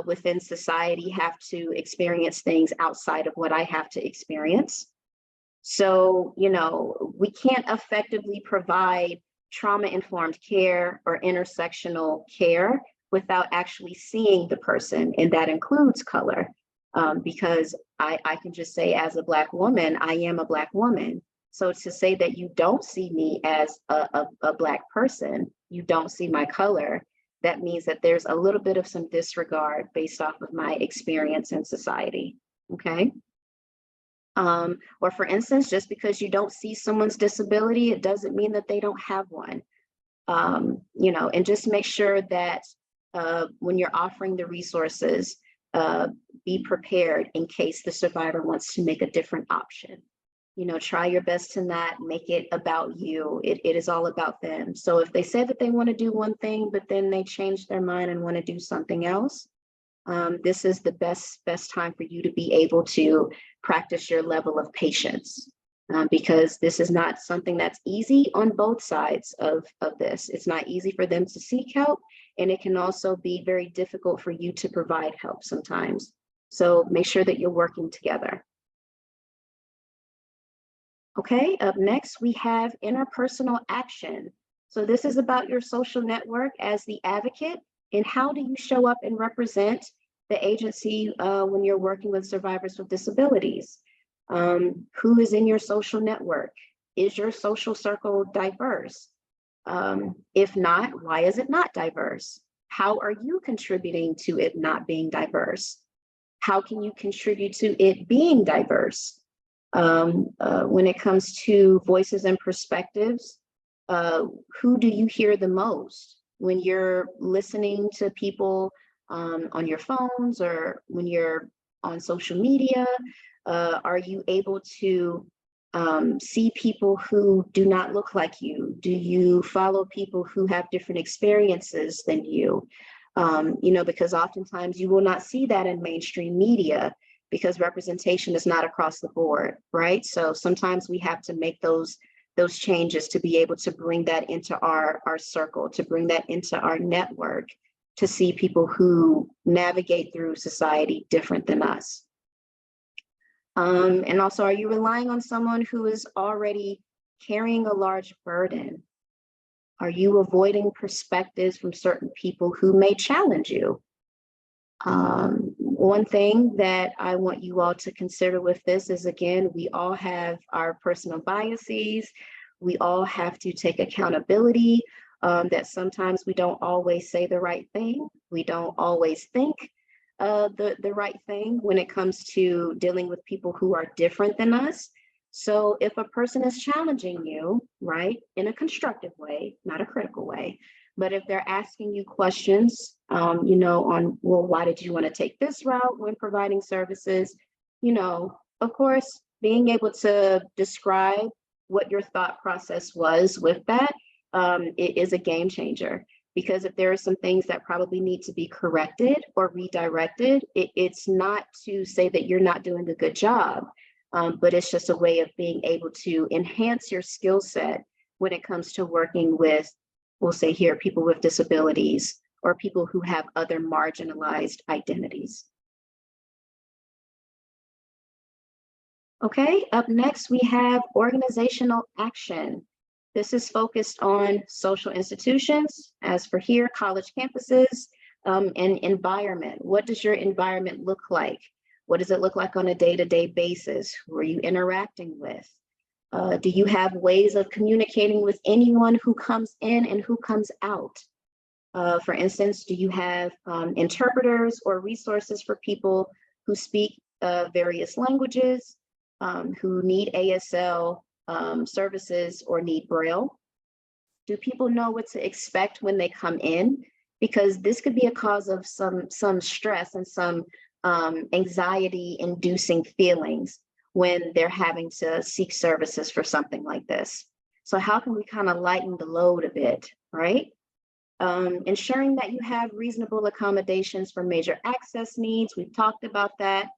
[SPEAKER 2] within society have to experience things outside of what I have to experience. So, we can't effectively provide trauma-informed care or intersectional care without actually seeing the person, and that includes color. because I can just say, as a Black woman, I am a Black woman. So to say that you don't see me as a Black person, you don't see my color, that means that there's a little bit of some disregard based off of my experience in society, okay? Or for instance, just because you don't see someone's disability, it doesn't mean that they don't have one. And just make sure that when you're offering the resources, be prepared in case the survivor wants to make a different option. Try your best to not make it about you. It is all about them. So if they say that they want to do one thing, but then they change their mind and want to do something else, this is the best time for you to be able to practice your level of patience, because this is not something that's easy on both sides of this. It's not easy for them to seek help, and it can also be very difficult for you to provide help sometimes. So make sure that you're working together. Okay, up next we have interpersonal action. So this is about your social network as the advocate, and how do you show up and represent the agency when you're working with survivors with disabilities? Who is in your social network? Is your social circle diverse? If not, why is it not diverse? How are you contributing to it not being diverse? How can you contribute to it being diverse? When it comes to voices and perspectives, who do you hear the most when you're listening to people on your phones, or when you're on social media? Are you able to see people who do not look like you? Do you follow people who have different experiences than you? Because oftentimes you will not see that in mainstream media, because representation is not across the board, right? So sometimes we have to make those changes to be able to bring that into our circle, to bring that into our network, to see people who navigate through society different than us. And also, are you relying on someone who is already carrying a large burden? Are you avoiding perspectives from certain people who may challenge you? One thing that I want you all to consider with this is, again, we all have our personal biases. We all have to take accountability, that sometimes we don't always say the right thing. We don't always think the right thing when it comes to dealing with people who are different than us. So if a person is challenging you, right, in a constructive way, not a critical way, but if they're asking you questions, on, well, why did you want to take this route when providing services? Of course, being able to describe what your thought process was with that, it is a game changer. Because if there are some things that probably need to be corrected or redirected, it's not to say that you're not doing a good job, but it's just a way of being able to enhance your skill set when it comes to working with, we'll say here, people with disabilities or people who have other marginalized identities. Okay, up next we have organizational action. This is focused on social institutions, as for here, college campuses, and environment. What does your environment look like? What does it look like on a day-to-day basis? Who are you interacting with? Do you have ways of communicating with anyone who comes in and who comes out? For instance, do you have interpreters or resources for people who speak various languages, who need ASL services or need Braille? Do people know what to expect when they come in? Because this could be a cause of some stress and some anxiety-inducing feelings when they're having to seek services for something like this. So how can we kind of lighten the load a bit, right? Ensuring that you have reasonable accommodations for major access needs. We've talked about that.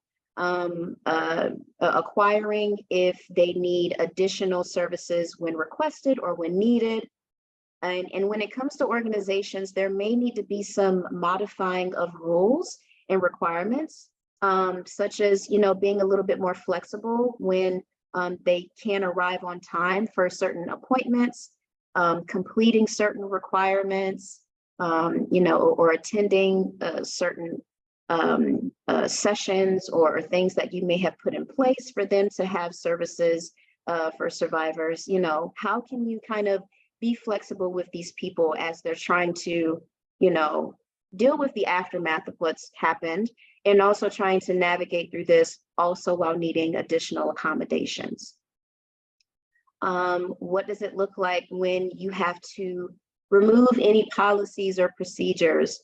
[SPEAKER 2] Acquiring if they need additional services when requested or when needed. And when it comes to organizations, there may need to be some modifying of rules and requirements, such as, being a little bit more flexible when they can arrive on time for certain appointments, completing certain requirements, or attending certain sessions or things that you may have put in place for them to have services for survivors. You know, how can you kind of be flexible with these people as they're trying to, you know, deal with the aftermath of what's happened, and also trying to navigate through this also while needing additional accommodations. What does it look like when you have to remove any policies or procedures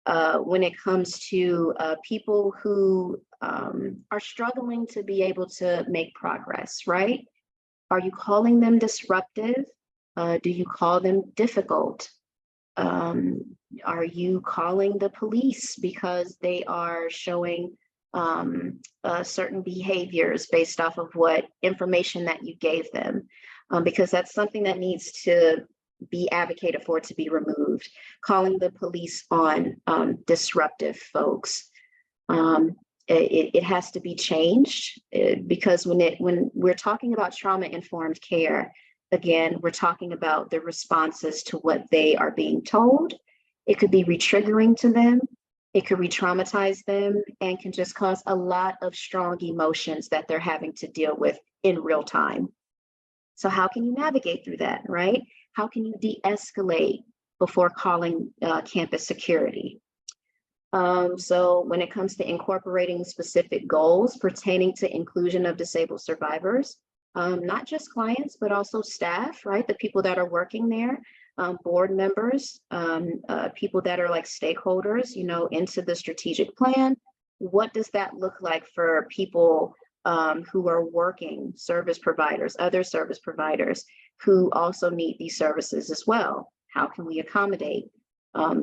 [SPEAKER 2] when it comes to people who are struggling to be able to make progress, right? Are you calling them disruptive? Do you call them difficult? Are you calling the police because they are showing certain behaviors based off of what information that you gave them? Because that's something that needs to be advocated for to be removed. Calling the police on disruptive folks. It has to be changed because when we're talking about trauma-informed care, again, we're talking about the responses to what they are being told. It could be re-triggering to them. It could re-traumatize them and can just cause a lot of strong emotions that they're having to deal with in real time. So how can you navigate through that, right? How can you de-escalate before calling campus security? So when it comes to incorporating specific goals pertaining to inclusion of disabled survivors, not just clients, but also staff, right? The people that are working there, board members, people that are like stakeholders, you know, into the strategic plan. What does that look like for people who are working, service providers, other service providers who also need these services as well? How can we accommodate?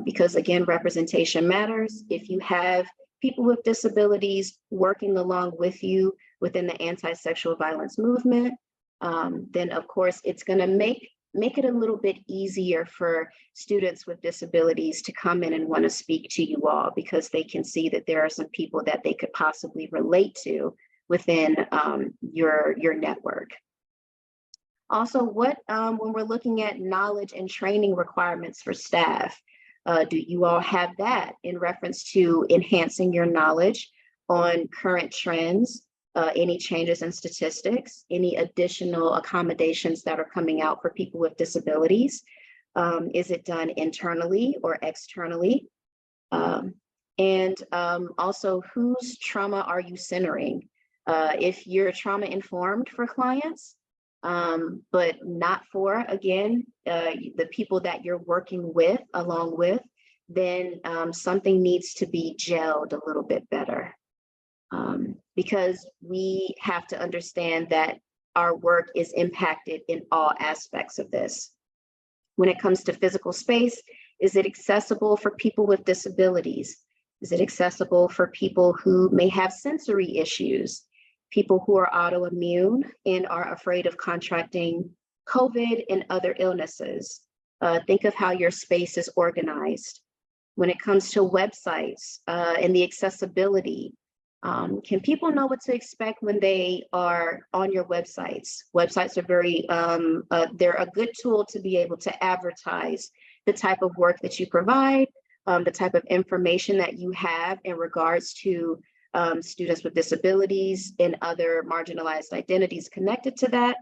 [SPEAKER 2] Because again, representation matters. If you have people with disabilities working along with you within the anti-sexual violence movement, then of course it's going to make it a little bit easier for students with disabilities to come in and want to speak to you all, because they can see that there are some people that they could possibly relate to within your network. Also, when we're looking at knowledge and training requirements for staff, do you all have that in reference to enhancing your knowledge on current trends, any changes in statistics, any additional accommodations that are coming out for people with disabilities? Is it done internally or externally? And also, whose trauma are you centering? If you're trauma informed for clients, but not for, again, the people that you're working with, along with, then something needs to be gelled a little bit better. Because we have to understand that our work is impacted in all aspects of this. When it comes to physical space, is it accessible for people with disabilities? Is it accessible for people who may have sensory issues? People who are autoimmune and are afraid of contracting COVID and other illnesses. Think of how your space is organized. When it comes to websites and the accessibility, can people know what to expect when they are on your websites? Websites are very, they're a good tool to be able to advertise the type of work that you provide, the type of information that you have in regards to students with disabilities and other marginalized identities connected to that.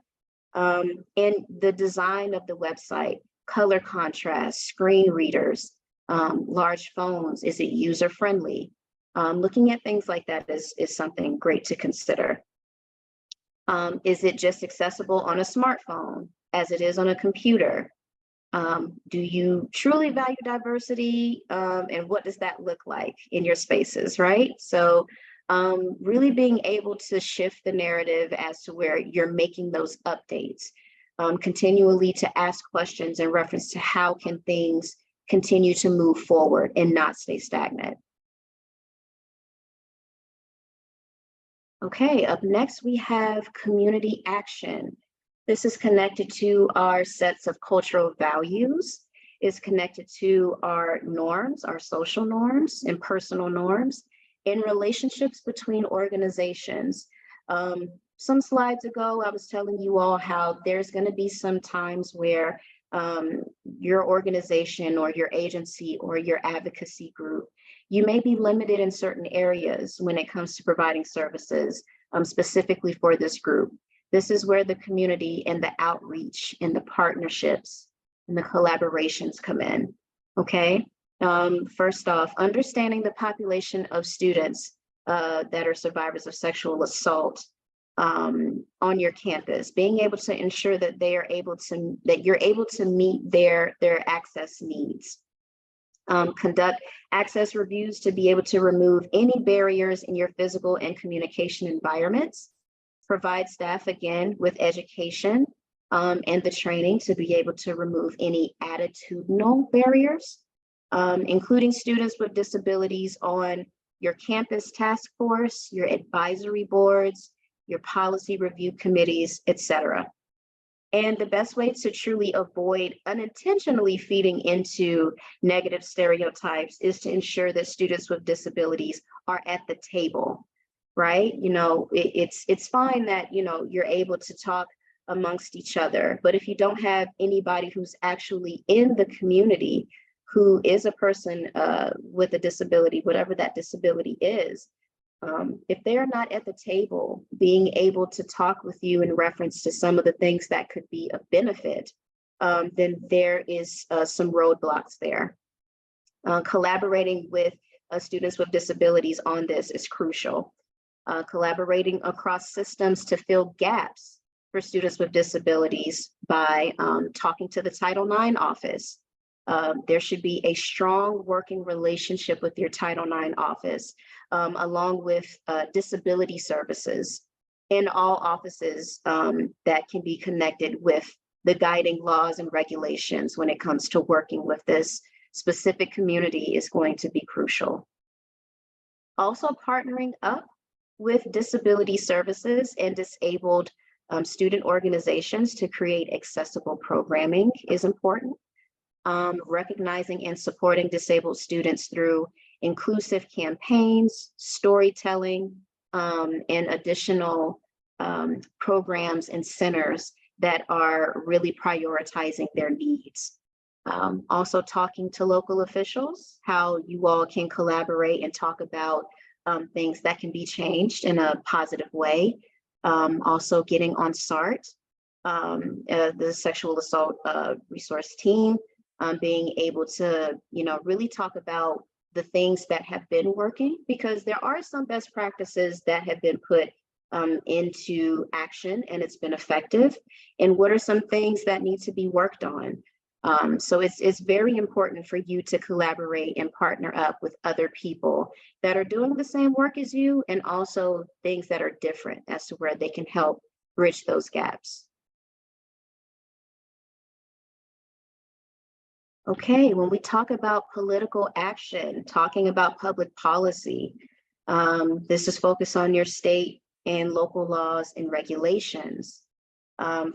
[SPEAKER 2] And the design of the website, color contrast, screen readers, large phones, is it user-friendly? Looking at things like that is something great to consider. Is it just accessible on a smartphone as it is on a computer? Do you truly value diversity? And what does that look like in your spaces, right? So really being able to shift the narrative as to where you're making those updates, continually to ask questions in reference to how can things continue to move forward and not stay stagnant. Okay, up next we have community action. This is connected to our sets of cultural values, is connected to our norms, our social norms and personal norms, in relationships between organizations. Some slides ago, I was telling you all how there's going to be some times where your organization or your agency or your advocacy group You may be limited in certain areas when it comes to providing services specifically for this group. This is where the community and the outreach and the partnerships and the collaborations come in, okay? First off, understanding the population of students that are survivors of sexual assault on your campus, being able to ensure that they are able to, that you're able to meet their access needs. Conduct access reviews to be able to remove any barriers in your physical and communication environments. Provide staff, again, with education and the training to be able to remove any attitudinal barriers, including students with disabilities on your campus task force, your advisory boards, your policy review committees, etc. And the best way to truly avoid unintentionally feeding into negative stereotypes is to ensure that students with disabilities are at the table, right? You know, it's fine that, you know, you're able to talk amongst each other, but if you don't have anybody who's actually in the community who is a person with a disability, whatever that disability is, if they're not at the table being able to talk with you in reference to some of the things that could be a benefit, then there is some roadblocks there. Collaborating with students with disabilities on this is crucial. Collaborating across systems to fill gaps for students with disabilities by talking to the Title IX office. There should be a strong working relationship with your Title IX office, along with disability services in all offices that can be connected with the guiding laws and regulations when it comes to working with this specific community is going to be crucial. Also, partnering up with disability services and disabled student organizations to create accessible programming is important. Recognizing and supporting disabled students through inclusive campaigns, storytelling, and additional programs and centers that are really prioritizing their needs. Also talking to local officials, how you all can collaborate and talk about things that can be changed in a positive way. Also getting on SART, the sexual assault resource team, being able to, you know, really talk about the things that have been working, because there are some best practices that have been put into action and it's been effective. And what are some things that need to be worked on? So it's very important for you to collaborate and partner up with other people that are doing the same work as you, and also things that are different as to where they can help bridge those gaps. Okay, when we talk about political action, talking about public policy, this is focused on your state and local laws and regulations.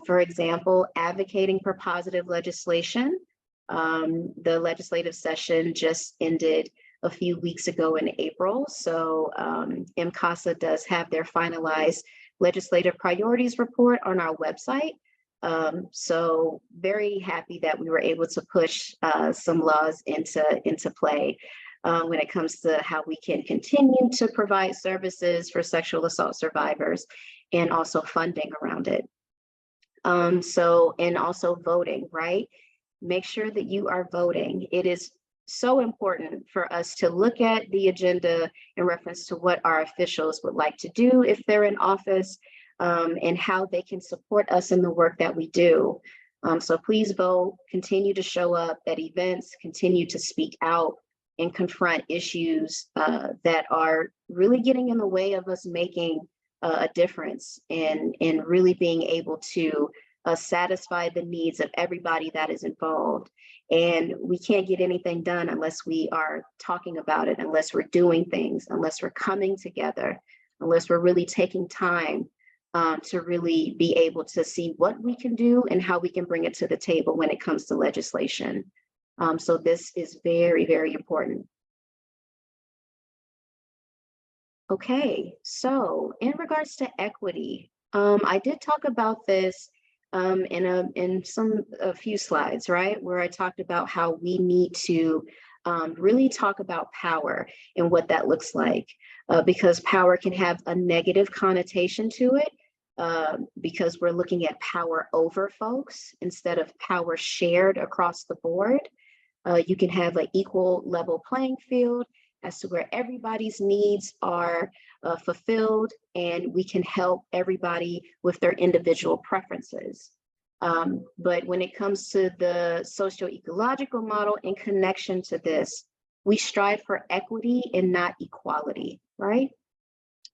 [SPEAKER 2] For example, advocating for positive legislation. The legislative session just ended a few weeks ago in April. So MCASA does have their finalized legislative priorities report on our website. So very happy that we were able to push some laws into play when it comes to how we can continue to provide services for sexual assault survivors, and also funding around it. And also voting, right? Make sure that you are voting. It is so important for us to look at the agenda in reference to what our officials would like to do if they're in office, and how they can support us in the work that we do. So please vote, continue to show up at events, continue to speak out and confront issues that are really getting in the way of us making a difference and really being able to satisfy the needs of everybody that is involved. And we can't get anything done unless we are talking about it, unless we're doing things, unless we're coming together, unless we're really taking time to really be able to see what we can do and how we can bring it to the table when it comes to legislation. So this is very, very important. Okay, so in regards to equity, I did talk about this in a few slides, right? Where I talked about how we need to really talk about power and what that looks like, because power can have a negative connotation to it, because we're looking at power over folks instead of power shared across the board. You can have an equal level playing field as to where everybody's needs are fulfilled, and we can help everybody with their individual preferences. But when it comes to the socio-ecological model in connection to this, we strive for equity and not equality, right?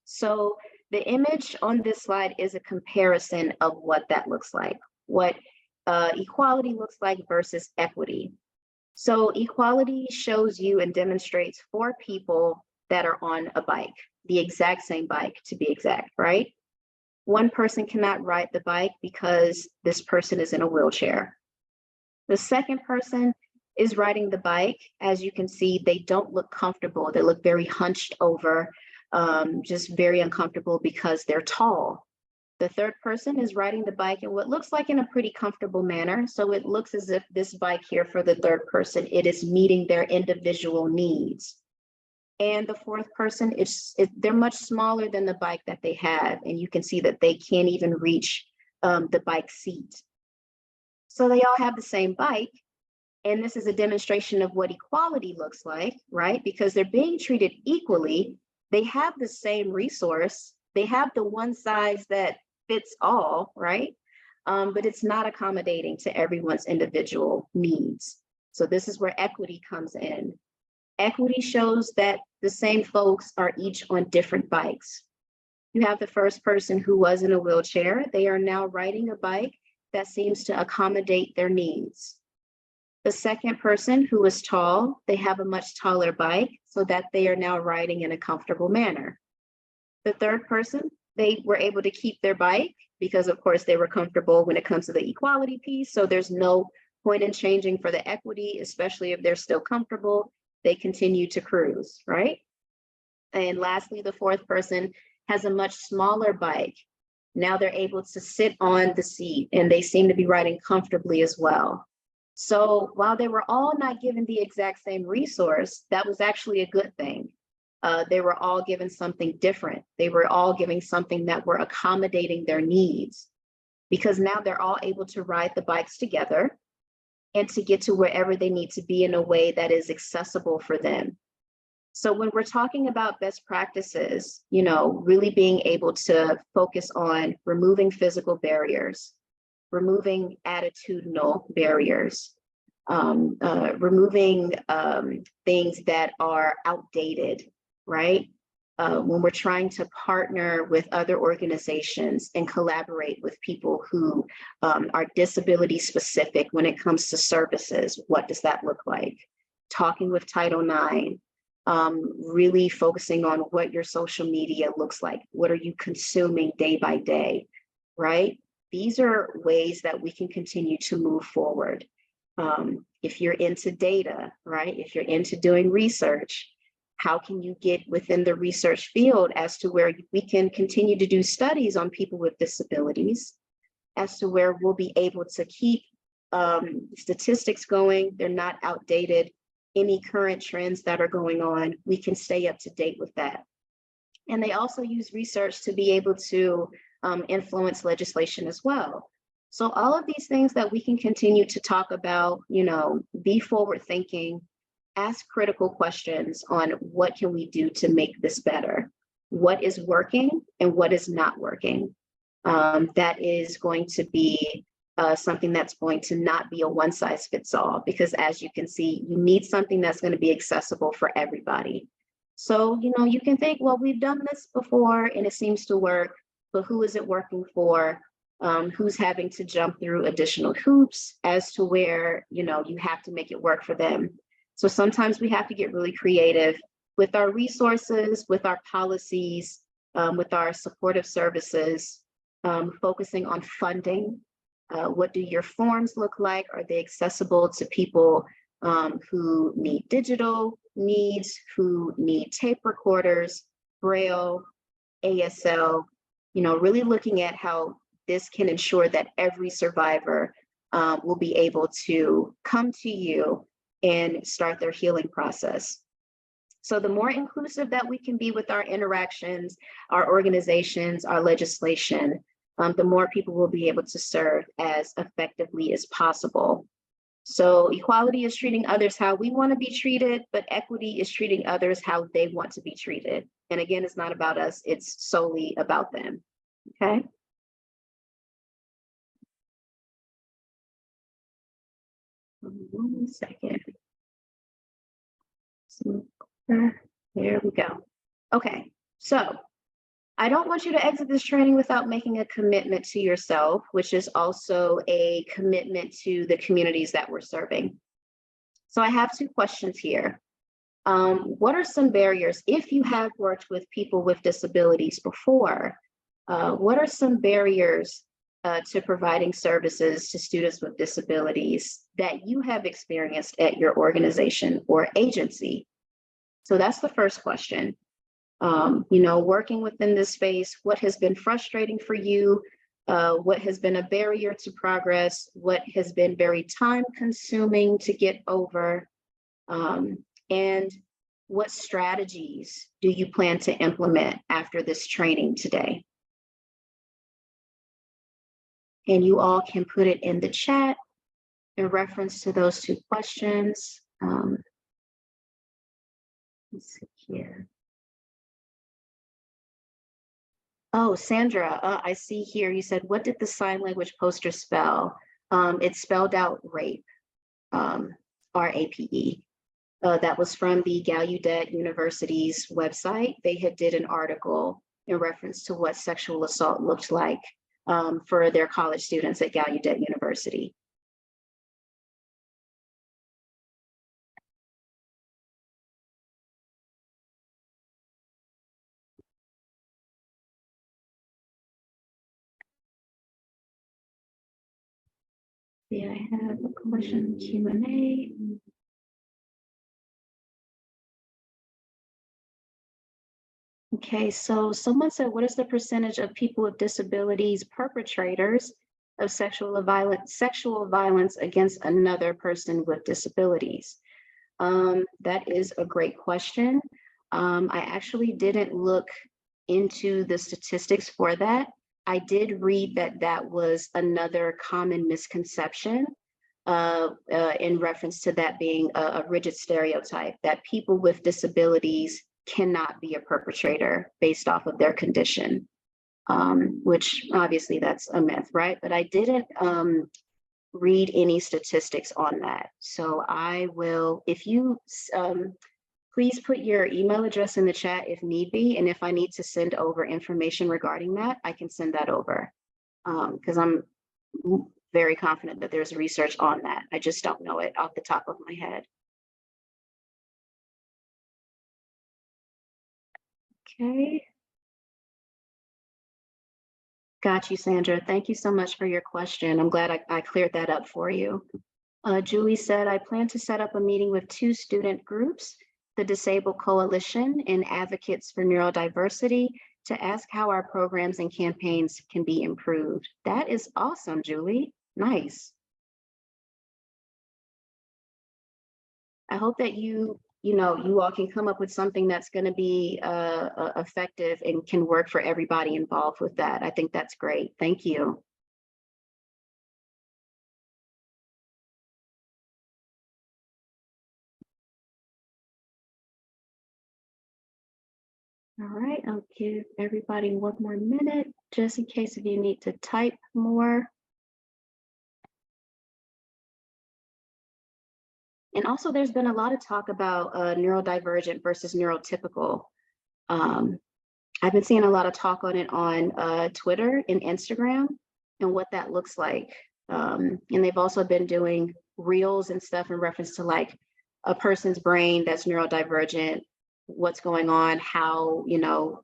[SPEAKER 2] So the image on this slide is a comparison of what that looks like, what equality looks like versus equity. So equality shows you and demonstrates 4 people that are on a bike, the exact same bike to be exact, right? One person cannot ride the bike because this person is in a wheelchair. The second person is riding the bike. As you can see, they don't look comfortable. They look very hunched over, just very uncomfortable because they're tall. The third person is riding the bike in what looks like in a pretty comfortable manner. So it looks as if this bike here for the third person, it is meeting their individual needs. And the fourth person, they're much smaller than the bike that they have. And you can see that they can't even reach the bike seat. So they all have the same bike. And this is a demonstration of what equality looks like, right? Because they're being treated equally. They have the same resource. They have the one size that fits all, right? But it's not accommodating to everyone's individual needs. So this is where equity comes in. Equity shows that the same folks are each on different bikes. You have the first person who was in a wheelchair. They are now riding a bike that seems to accommodate their needs. The second person who is tall, they have a much taller bike so that they are now riding in a comfortable manner. The third person, they were able to keep their bike because of course they were comfortable when it comes to the equality piece. So there's no point in changing for the equity, especially if they're still comfortable, they continue to cruise, right? And lastly, the fourth person has a much smaller bike. Now they're able to sit on the seat and they seem to be riding comfortably as well. So while they were all not given the exact same resource, that was actually a good thing. They were all given something different. They were all giving something that were accommodating their needs, because now they're all able to ride the bikes together and to get to wherever they need to be in a way that is accessible for them. So when we're talking about best practices, you know, really being able to focus on removing physical barriers, removing attitudinal barriers, removing things that are outdated, right? When we're trying to partner with other organizations and collaborate with people who are disability specific when it comes to services, what does that look like? Talking with Title IX, really focusing on what your social media looks like. What are you consuming day by day, right? These are ways that we can continue to move forward. If you're into data, right? If you're into doing research, how can you get within the research field as to where we can continue to do studies on people with disabilities, as to where we'll be able to keep statistics going, they're not outdated, any current trends that are going on, we can stay up to date with that. And they also use research to be able to influence legislation as well. So all of these things that we can continue to talk about, you know, be forward thinking, ask critical questions on what can we do to make this better? What is working and what is not working? That is going to be something that's going to not be a one size fits all, because as you can see, you need something that's going to be accessible for everybody. So, you know, you can think, well, we've done this before and it seems to work, but who is it working for? Who's having to jump through additional hoops as to where, you know, you have to make it work for them. So sometimes we have to get really creative with our resources, with our policies, with our supportive services, focusing on funding. What do your forms look like? Are they accessible to people who need digital needs, who need tape recorders, Braille, ASL, you know, really looking at how this can ensure that every survivor will be able to come to you and start their healing process. So the more inclusive that we can be with our interactions, our organizations, our legislation, the more people will be able to serve as effectively as possible. So equality is treating others how we want to be treated, but equity is treating others how they want to be treated. And again, it's not about us, it's solely about them, okay? One second. There we go. Okay, so I don't want you to exit this training without making a commitment to yourself, which is also a commitment to the communities that we're serving. So I have 2 questions here. What are some barriers, if you have worked with people with disabilities before, what are some barriers to providing services to students with disabilities that you have experienced at your organization or agency? So that's the first question. Working within this space, what has been frustrating for you? What has been a barrier to progress? What has been very time consuming to get over? And what strategies do you plan to implement after this training today? And you all can put it in the chat in reference to those 2 questions. Let's see here. Oh, Sandra, I see here, you said, what did the sign language poster spell? It spelled out rape, R-A-P-E. That was from the Gallaudet University's website. They had did an article in reference to what sexual assault looked like for their college students at Gallaudet University. Yeah, I have a question, Q&A. Okay, so someone said, what is the percentage of people with disabilities perpetrators of sexual violence against another person with disabilities? That is a great question. I actually didn't look into the statistics for that. I did read that that was another common misconception in reference to that being a rigid stereotype, that people with disabilities cannot be a perpetrator based off of their condition, which obviously that's a myth, right? But I didn't read any statistics on that. So I will, if you please put your email address in the chat if need be. And if I need to send over information regarding that, I can send that over because I'm very confident that there's research on that. I just don't know it off the top of my head. Okay. Got you, Sandra. Thank you so much for your question. I'm glad I cleared that up for you. Julie said, I plan to set up a meeting with 2 student groups, the Disabled Coalition and Advocates for Neurodiversity, to ask how our programs and campaigns can be improved. That is awesome, Julie. Nice. I hope that you all can come up with something that's going to be effective and can work for everybody involved with that. I think that's great. Thank you. All right, I'll give everybody 1 more minute, just in case if you need to type more. And also there's been a lot of talk about neurodivergent versus neurotypical. I've been seeing a lot of talk on it on Twitter and Instagram and what that looks like. And they've also been doing reels and stuff in reference to like a person's brain that's neurodivergent, what's going on, how,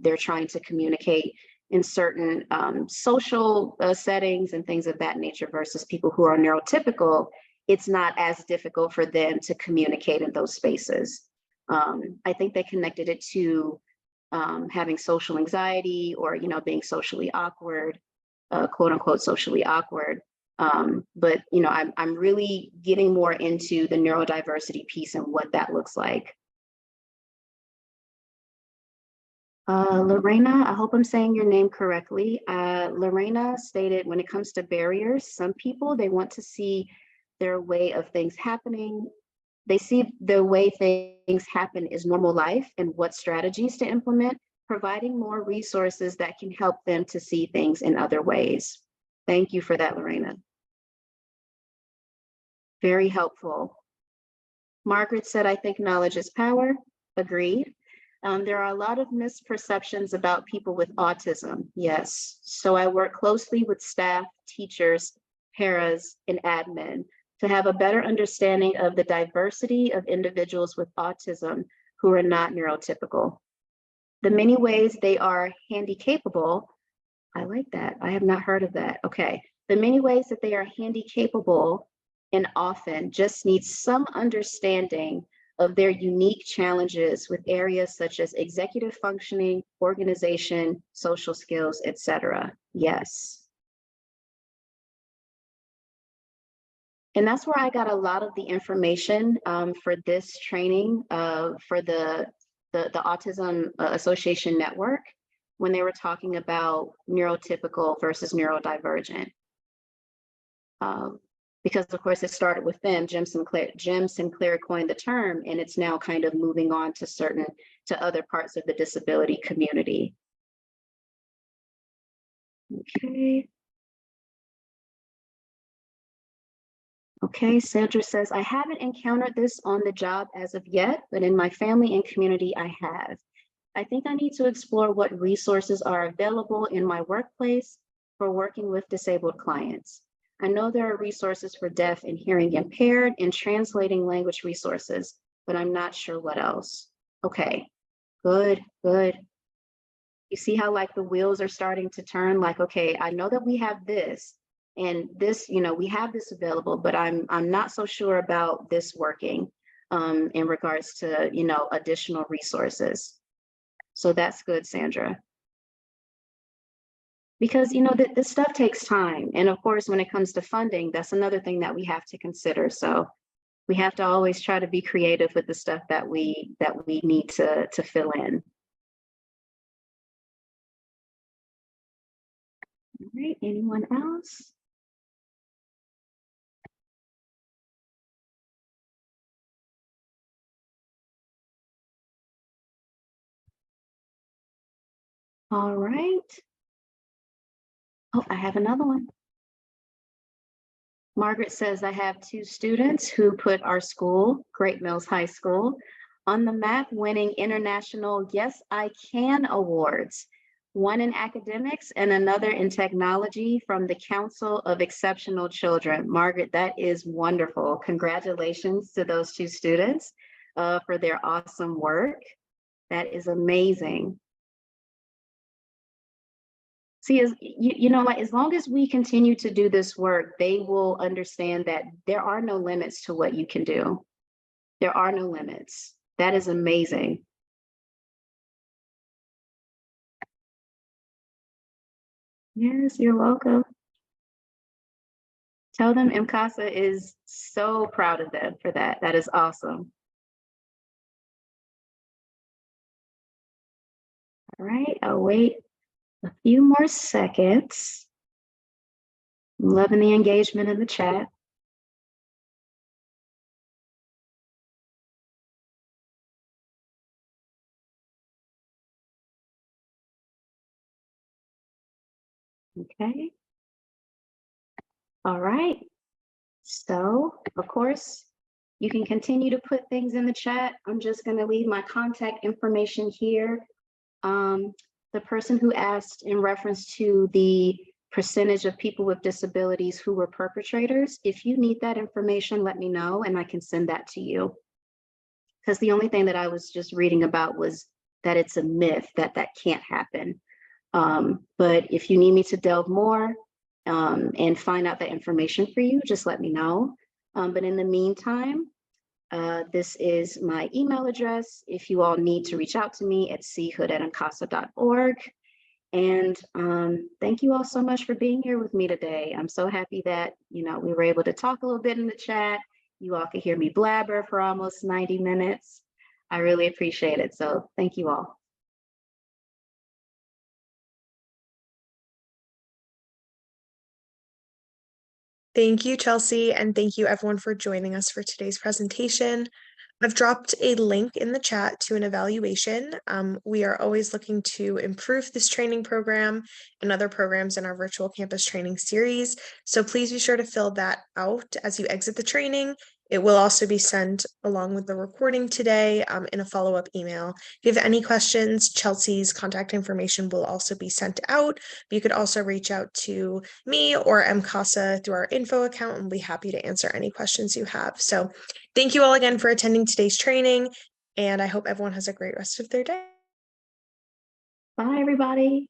[SPEAKER 2] they're trying to communicate in certain social settings and things of that nature versus people who are neurotypical. It's not as difficult for them to communicate in those spaces. I think they connected it to having social anxiety or, being socially awkward, quote unquote, socially awkward. But I'm really getting more into the neurodiversity piece and what that looks like. Lorena, I hope I'm saying your name correctly. Lorena stated, when it comes to barriers, some people, they want to see their way of things happening. They see the way things happen is normal life and what strategies to implement, providing more resources that can help them to see things in other ways. Thank you for that, Lorena. Very helpful. Margaret said, I think knowledge is power. Agreed. There are a lot of misperceptions about people with autism. Yes. So I work closely with staff, teachers, paras, and admin to have a better understanding of the diversity of individuals with autism who are not neurotypical. The many ways they are handicapable. I like that. I have not heard of that. Okay. The many ways that they are handicapable and often just need some understanding of their unique challenges with areas such as executive functioning, organization, social skills, etc. Yes. And that's where I got a lot of the information for this training for the Autism Association Network, when they were talking about neurotypical versus neurodivergent. Because of course it started with them, Jim Sinclair coined the term, and it's now kind of moving on to other parts of the disability community. Okay. Okay, Sandra says, I haven't encountered this on the job as of yet, but in my family and community, I have. I think I need to explore what resources are available in my workplace for working with disabled clients. I know there are resources for deaf and hearing impaired and translating language resources, but I'm not sure what else. Okay, good, good. You see how like the wheels are starting to turn, like, okay, I know that we have this and this, we have this available, but I'm not so sure about this working in regards to, additional resources. So that's good, Sandra. Because, this stuff takes time. And of course, when it comes to funding, that's another thing that we have to consider. So we have to always try to be creative with the stuff that we need to fill in. All right, anyone else? All right. Oh, I have another one. Margaret says, I have 2 students who put our school, Great Mills High School, on the map, winning international Yes, I Can awards, one in academics and another in technology from the Council of Exceptional Children. Margaret, that is wonderful. Congratulations to those 2 students for their awesome work. That is amazing. See, as long as we continue to do this work, they will understand that there are no limits to what you can do. There are no limits. That is amazing. Yes, you're welcome. Tell them MCASA is so proud of them for that. That is awesome. All right, I'll wait a few more seconds. I'm loving the engagement in the chat. Okay. All right. So, of course, you can continue to put things in the chat. I'm just going to leave my contact information here. The person who asked in reference to the percentage of people with disabilities who were perpetrators, if you need that information, let me know and I can send that to you. Because the only thing that I was just reading about was that it's a myth that can't happen. But if you need me to delve more and find out that information for you, just let me know. But in the meantime, this is my email address if you all need to reach out to me at chood@mcasa.org. And thank you all so much for being here with me today. I'm so happy that, we were able to talk a little bit in the chat. You all could hear me blabber for almost 90 minutes. I really appreciate it. So thank you all.
[SPEAKER 1] Thank you, Chelsea, and thank you everyone for joining us for today's presentation. I've dropped a link in the chat to an evaluation. We are always looking to improve this training program and other programs in our virtual campus training series. So please be sure to fill that out as you exit the training. It will also be sent along with the recording today in a follow-up email. If you have any questions, Chelsea's contact information will also be sent out. You could also reach out to me or MCASA through our info account, and we'll be happy to answer any questions you have. So thank you all again for attending today's training, and I hope everyone has a great rest of their day.
[SPEAKER 2] Bye, everybody.